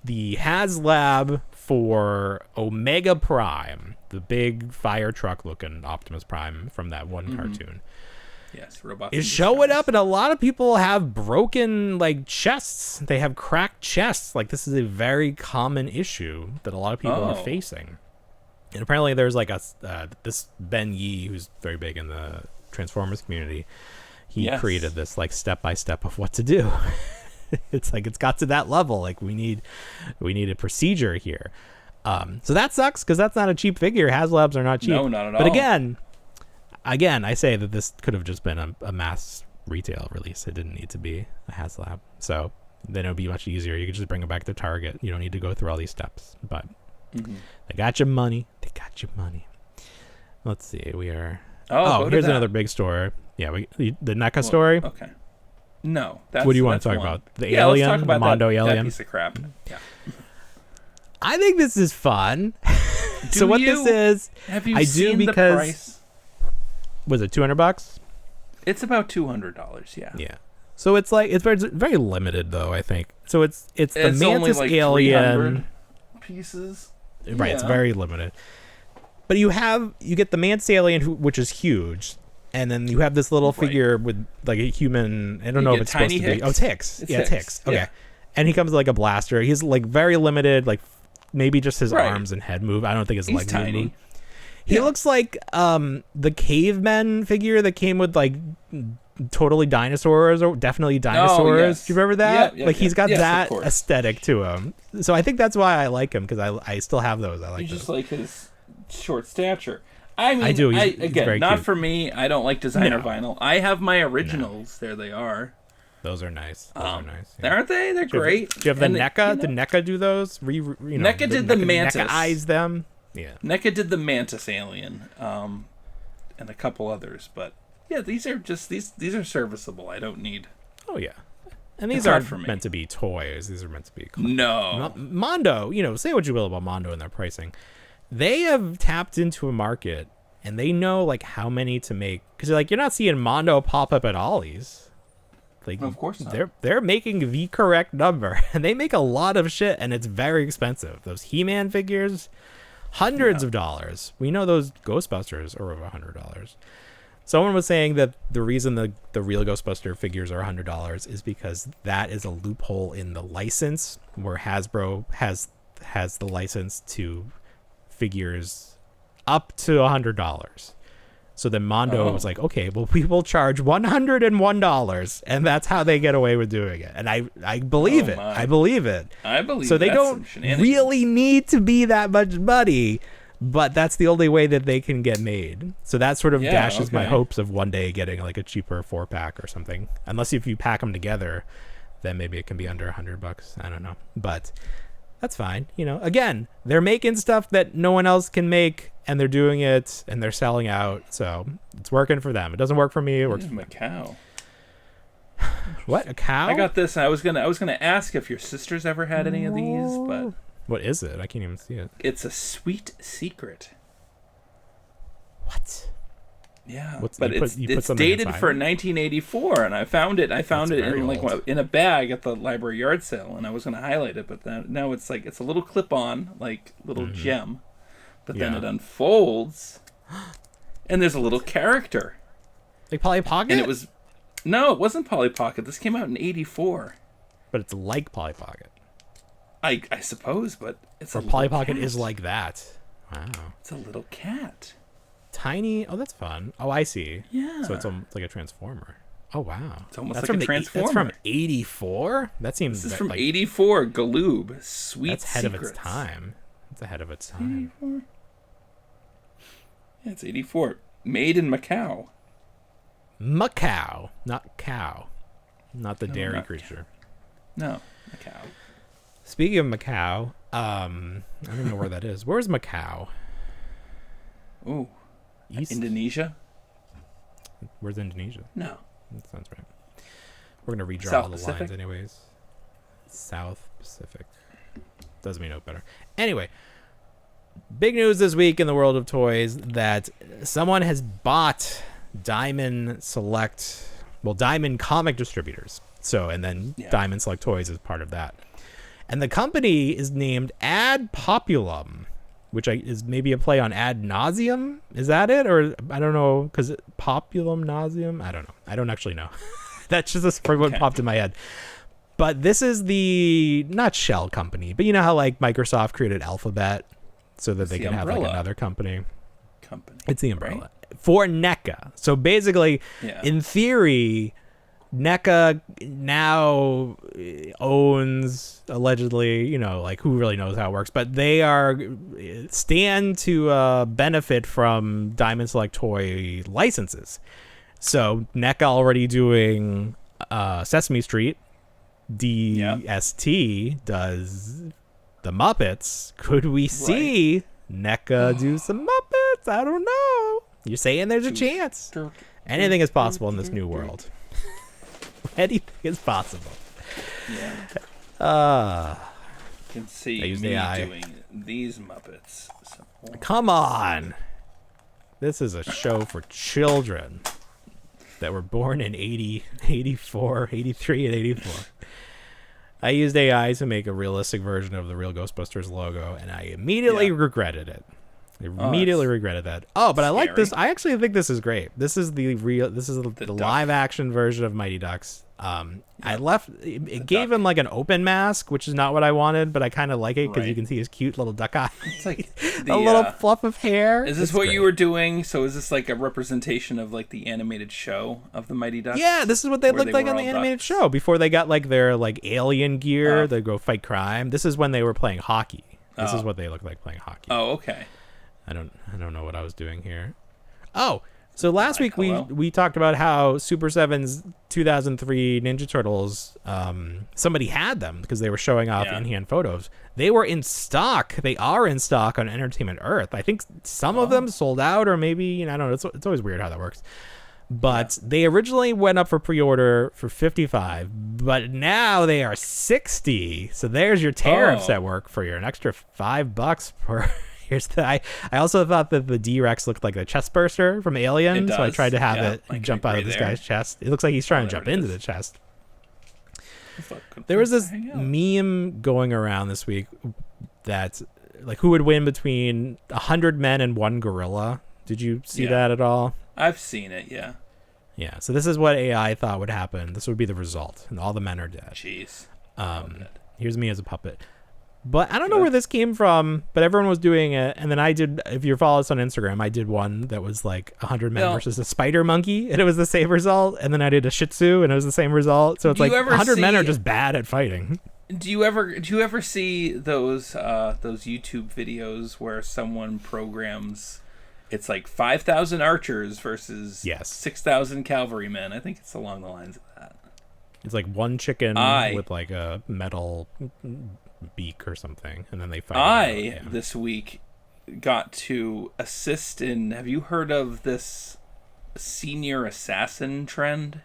the HasLab for Omega Prime, the big fire truck looking Optimus Prime from that one cartoon. Yes, robots is showing up, and a lot of people have broken like chests. They have cracked chests. Like this is a very common issue that a lot of people are facing. And apparently, there's like this Ben Yee, who's very big in the Transformers community. He created this like step by step of what to do. It's like it's got to that level. Like we need a procedure here. So that sucks because that's not a cheap figure. HasLabs are not cheap. No, not at all. But again, I say that this could have just been a mass retail release. It didn't need to be a HasLab. So then it would be much easier. You could just bring it back to Target. You don't need to go through all these steps. But they got your money. They got your money. Let's see. We are. Here's another big story. Yeah, the NECA story. Okay. No. What do you want to talk about? The alien? Let's talk about the Mondo alien? That piece of crap. Yeah. I think this is fun. So what this is, have you seen the price? Was it $200? It's about $200. Yeah. Yeah. So it's like it's very limited though. I think so. It's the Mantis only like alien pieces. Right. Yeah. It's very limited. But you get the Mantis alien, which is huge, and then you have this little figure with like a human. I don't know if it's supposed to be. Oh, it's Hicks. It's Hicks. Okay. Yeah. And he comes with like a blaster. He's like very limited. Like maybe just his arms and head move. I don't think his legs move. He looks like the caveman figure that came with like totally dinosaurs or definitely dinosaurs. Oh, yes. Do you remember that? He's got that of aesthetic to him. So I think that's why I like him because I still have those. I like you those. Just like his short stature. I mean, I do. He's again, very not cute. for me. I don't like designer vinyl. I have my originals. No. There they are. Those are nice. Those are nice. Yeah. Aren't they? They're great. Do you have the NECA? Did NECA do those? NECA did the Mantis. NECA eyes them. Yeah. NECA did the Mantis alien, and a couple others, but yeah, these are serviceable. I don't need. Oh yeah. And these aren't meant to be toys. These are meant to be. No. Mondo, say what you will about Mondo and their pricing. They have tapped into a market, and they know like how many to make. Because you're not seeing Mondo pop up at Ollie's. Like, of course not. They're making the correct number, and they make a lot of shit, and it's very expensive. Those He-Man figures, hundreds of dollars. We know those Ghostbusters are over $100. Someone was saying that the reason the real Ghostbuster figures are $100 is because that is a loophole in the license, where Hasbro has the license to figures up to $100. So then Mondo was like, okay, well, we will charge $101, and that's how they get away with doing it. And I believe it. I believe it. So they don't really need to be that much money, but that's the only way that they can get made. So that sort of dashes my hopes of one day getting like a cheaper 4-pack or something. Unless if you pack them together, then maybe it can be under $100. I don't know, but that's fine. Again, they're making stuff that no one else can make, and they're doing it, and they're selling out. So it's working for them. It doesn't work for me. It works for a cow. What, a cow? I got this. And I was gonna ask if your sister's ever had any of these, but what is it? I can't even see it. It's a sweet secret. What? Yeah, but it's dated for 1984, and I found it in a bag at the library yard sale, and I was going to highlight it, but now it's a little clip-on, like little gem, but then it unfolds, and there's a little character. Like Polly Pocket? And it wasn't Polly Pocket. This came out in 84. But it's like Polly Pocket. I suppose, but it's a Polly Pocket is like that. Wow. It's a little cat. Tiny. Oh, that's fun. Oh, I see. Yeah. So it's like a Transformer. Oh, wow. It's almost like a Transformer. That's from 84? That seems... This is from 84. Galoob. Sweet That's ahead Secrets. of its time. It's ahead of its time. 84? Yeah, it's 84. Made in Macau. Macau. Not cow. Not the dairy creature. No, Macau. Speaking of Macau, I don't know where that is. Where's Macau? Ooh. East? Indonesia? Where's Indonesia? No. That sounds right. We're going to redraw South all the Pacific? lines anyways. South Pacific. Doesn't mean no better. Anyway, big news this week in the world of toys that someone has bought Diamond comic distributors. And then Diamond Select Toys is part of that. And the company is named Ad Populum, which is maybe a play on ad nauseum. Is that it? Or I don't know, because populum nauseum? I don't know. I don't actually know. That's just what popped in my head. But this is the, not shell company, but you know how like Microsoft created Alphabet so that they can have like another company? It's the umbrella. Right? For NECA. So basically, in theory, NECA now owns, allegedly, like who really knows how it works, but they stand to benefit from Diamond Select Toy licenses. So NECA already doing Sesame Street, DST does the Muppets. Could we see NECA do some Muppets? I don't know. You're saying there's a chance. Anything is possible in this new world. Anything is possible. Yeah. You can see me doing these Muppets. Come on. This is a show for children that were born in 80, 84, 83, and 84. I used AI to make a realistic version of the real Ghostbusters logo, and I immediately regretted it. Regretted that. Oh, but I like this. I actually think this is great. This is the live action version of Mighty Ducks. It gave him like an open mask, which is not what I wanted, but I kind of like it because you can see his cute little duck eye. It's like a little fluff of hair. Is this what you were doing? So is this like a representation of like the animated show of the Mighty Ducks? Yeah, this is what they looked like on the animated show before they got like their like alien gear. They go fight crime. This is when they were playing hockey. This is what they look like playing hockey. Oh, okay. I don't know what I was doing here. Oh, So last week hello. we talked about how Super 7's 2003 Ninja Turtles, somebody had them because they were showing off in-hand photos. They were in stock. They are in stock on Entertainment Earth. I think some of them sold out, or maybe, I don't know. It's always weird how that works. But they originally went up for pre-order for $55, but now they are $60. So there's your tariffs at work for an extra $5 per. I also thought that the D-Rex looked like the chest burster from Alien, so I tried to have it jump out of this guy's chest. It looks like he's trying to jump into the chest. There was this meme going around this week that, like, who would win between 100 men and one gorilla? Did you see that at all? I've seen it, yeah. Yeah, so this is what AI thought would happen. This would be the result, and all the men are dead. Jeez. Here's me as a puppet. But I don't know where this came from, but everyone was doing it. And then I did, if you follow us on Instagram, I did one that was like 100 men versus a spider monkey, and it was the same result. And then I did a Shih Tzu, and it was the same result. So it's like 100 men are just bad at fighting. Do you ever see those YouTube videos where someone programs, it's like 5,000 archers versus 6,000 cavalrymen? I think it's along the lines of that. It's like one chicken with like a metal beak or something, and then they fight. This week got to assist in, have you heard of this senior assassin trend?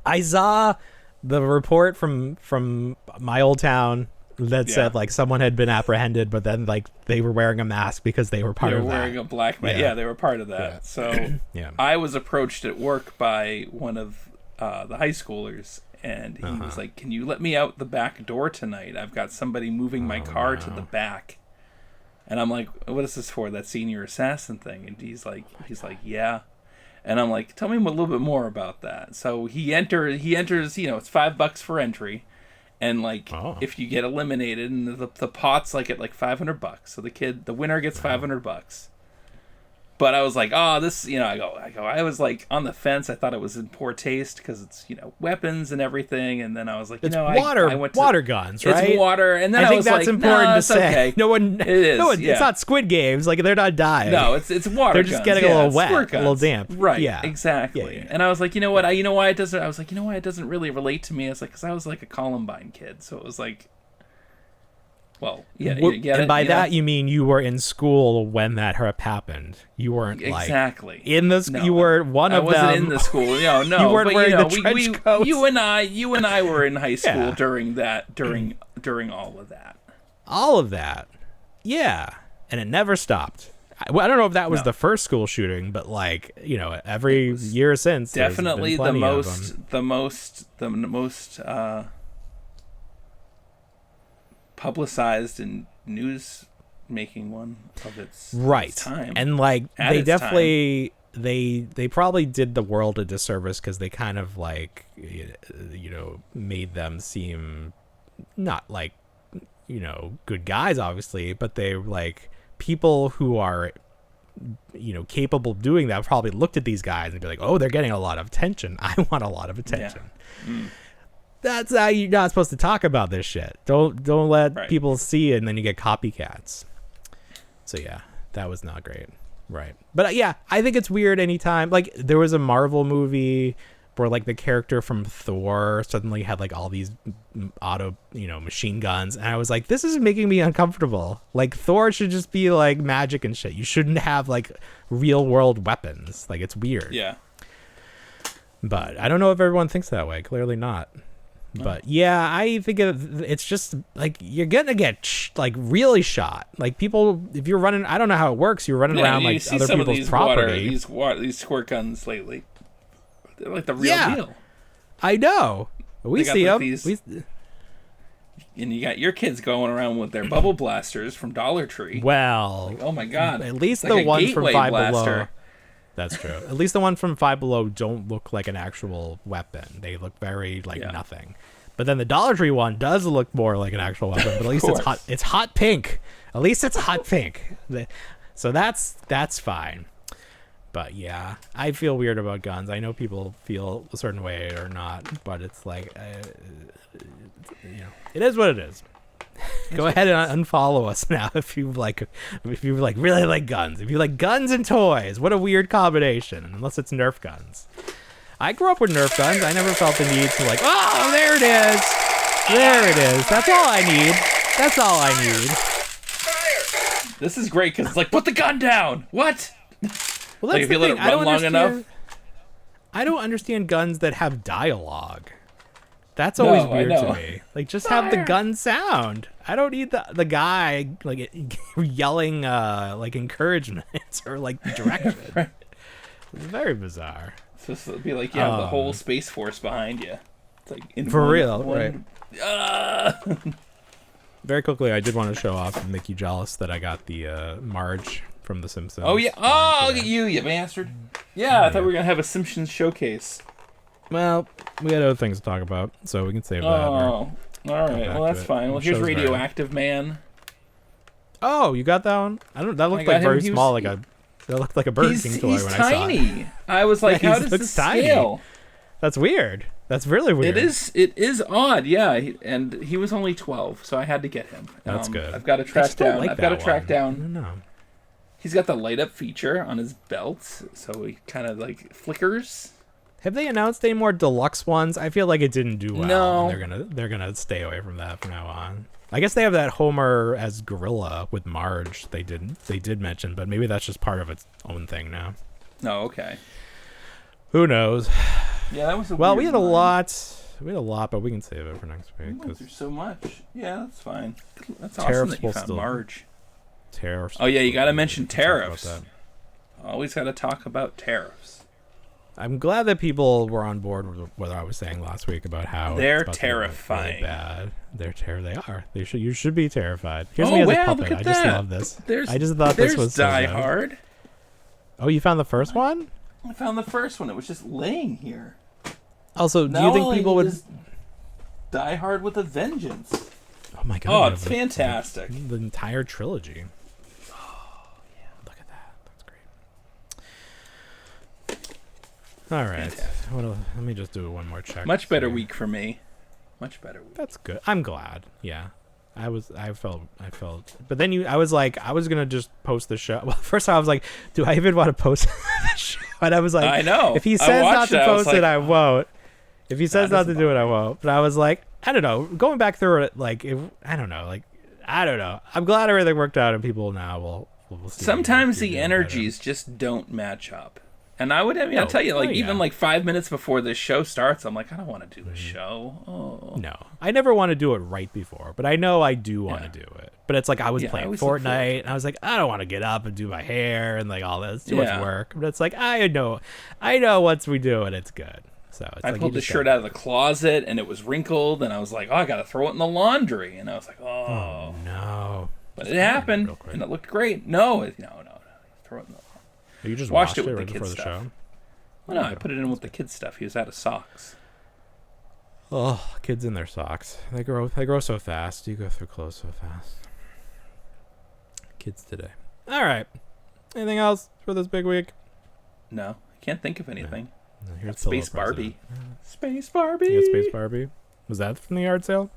I saw the report from my old town that said like someone had been apprehended, but then like they were wearing a mask because they were part of that. They were wearing a black mask. Yeah, they were part of that. So I was approached at work by one of the high schoolers, and he was like, "Can you let me out the back door tonight? I've got somebody moving my car to the back." And I'm like, "What is this for? That senior assassin thing?" And he's like, "Yeah." And I'm like, "Tell me a little bit more about that." So he enters, it's $5 for entry. And like, if you get eliminated, and the pot's like at like $500, so the winner gets $500. But I was like, this, I was like on the fence. I thought it was in poor taste because it's, weapons and everything. And then I was like, water guns, right? It's water. And then I think that's important to say. Okay. No one, it's not Squid Games. Like, they're not dying. No, it's water. They're just getting a little wet, a little damp. Right. Yeah. Exactly. Yeah. And I was like, you know why it doesn't? I was like, why it doesn't really relate to me? It's like, because I was like a Columbine kid, so it was like. Well, and by that you mean you were in school when that happened. You weren't exactly in the. No, you were one of them. I wasn't in the school. No, you weren't wearing the trench coats. You and I were in high school during all of that. All of that, yeah, and it never stopped. I don't know if that was the first school shooting, but like every year since, definitely the most publicized and news making one of its time. And like they definitely they probably did the world a disservice because they kind of like made them seem not like good guys, obviously, but they like people who are capable of doing that probably looked at these guys and be like, oh, they're getting a lot of attention, I want a lot of attention. That's how you're not supposed to talk about this shit. Don't let people see it, and then you get copycats. So yeah, that was not great. Right. But I think it's weird anytime, like there was a Marvel movie where like the character from Thor suddenly had like all these machine guns, and I was like, this is making me uncomfortable. Like Thor should just be like magic and shit. You shouldn't have like real world weapons. Like it's weird. Yeah. But I don't know if everyone thinks that way. Clearly not. But I think it's just like you're gonna get like really shot. Like people, if you're running, I don't know how it works. You're running around like other people's property. These squirt guns lately, they're like the real deal. I know. We see them. And you got your kids going around with their bubble blasters from Dollar Tree. Well, like, oh my god! At least the ones from Five Below. That's true. At least the one from Five Below don't look like an actual weapon. They look very like nothing. But then the Dollar Tree one does look more like an actual weapon. But at least it's hot. It's hot pink. At least it's hot pink. So that's fine. But yeah, I feel weird about guns. I know people feel a certain way or not, but it's like, it is what it is. Go ahead and unfollow us now if you really like guns. If you like guns and toys, what a weird combination. Unless it's Nerf guns. I grew up with Nerf guns. I never felt the need to like, oh, there it is. There it is. That's all I need. That's all I need. This is great because it's like, put the gun down. What? Well, that's like if you let it run long enough. I don't understand guns that have dialogue. That's always weird to me. Like, just have the gun sound. I don't need the guy like yelling like encouragement or like direction. Right. It's very bizarre. So this would be like you have the whole Space Force behind you. It's like for real, right? Very quickly, I did want to show off and make you jealous that I got the Marge from The Simpsons. Oh yeah! Oh, look at you bastard! Yeah, I thought we were gonna have a Simpsons showcase. Well, we had other things to talk about, so we can save that. Oh, all right. Well, that's fine. Well, here's Radioactive Man. Oh, you got that one? I don't. That looked like very small. That looked like a Burger King toy when I saw it. He's tiny. I was like, how does this scale? That's weird. That's really weird. It is odd. Yeah, and he was only 12, so I had to get him. That's good. I've got to track down. I don't know. He's got the light up feature on his belt, so he kind of like flickers. Have they announced any more deluxe ones? I feel like it didn't do well. No. They're gonna stay away from that from now on. I guess they have that Homer as gorilla with Marge. They did mention, but maybe that's just part of its own thing now. Oh, okay. Who knows? Yeah, that was we had a lot. We had a lot, but we can save it for next week. We went through so much. Yeah, that's fine. That's awesome that you found Marge. Tariffs. Oh yeah, you got to mention tariffs. Always got to talk about tariffs. I'm glad that people were on board with what I was saying last week about how they're terrifying. Really bad. They are. You should be terrified. Here's me as a puppet. I just love this. I just thought this was Die Hard. Oh, you found the first one? I found the first one. It was just laying here. Also, do you think people would Die Hard with a Vengeance? Oh my god! Oh, it's fantastic. The entire trilogy. All right. Let me just do one more check. Much better week for me. Much better week. That's good. I'm glad. Yeah. I felt. But then I was gonna just post the show. Well, first I was like, do I even want to post the show? And I was like, I know. If he says not to post it, I won't. If he says not to do it, I won't. But I was like, I don't know. Going back through it, I don't know. I'm glad everything worked out, and people now will see. Sometimes the energies just don't match up. And I'll tell you, even 5 minutes before this show starts, I'm like, I don't want to do a show. Oh. No, I never want to do it right before, but I know I do want to do it. But it's like I was playing Fortnite, and I was like, I don't want to get up and do my hair and all that. It's too much work. But it's like I know once we do it, it's good. So it's I pulled the shirt out of the closet, and it was wrinkled, and I was like, oh, I got to throw it in the laundry, and I was like, oh no. But it happened, and it looked great. No, throw it in the. You just washed it with right the kids' stuff. Show? Well, no, I put it in with the kids' stuff. He was out of socks. Oh, kids in their socks. They grow so fast. You go through clothes so fast. Kids today. All right. Anything else for this big week? No, I can't think of anything. No, here's Space Barbie. Space Barbie. You got Space Barbie? Was that from the yard sale?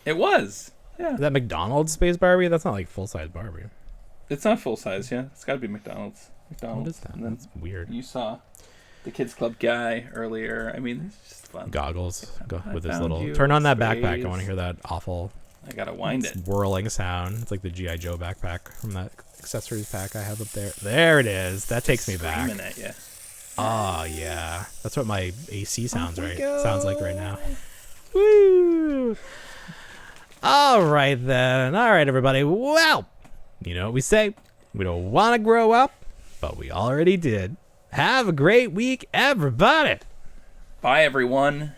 It was. Yeah. Is that McDonald's Space Barbie? That's not like full-size Barbie. It's not full-size, yeah. It's got to be McDonald's. What is that? That's weird. You saw the kids club guy earlier. I mean, it's just fun. Goggles with his little. Turn on that backpack. I want to hear that awful. I gotta wind it. Whirling sound. It's like the G.I. Joe backpack from that accessories pack I have up there. There it is. That takes me back. Screaming at you. Oh yeah, that's what my AC sounds sounds like right now. Woo! All right then. All right, everybody. Well, you know what we say. We don't want to grow up. But we already did. Have a great week, everybody. Bye, everyone.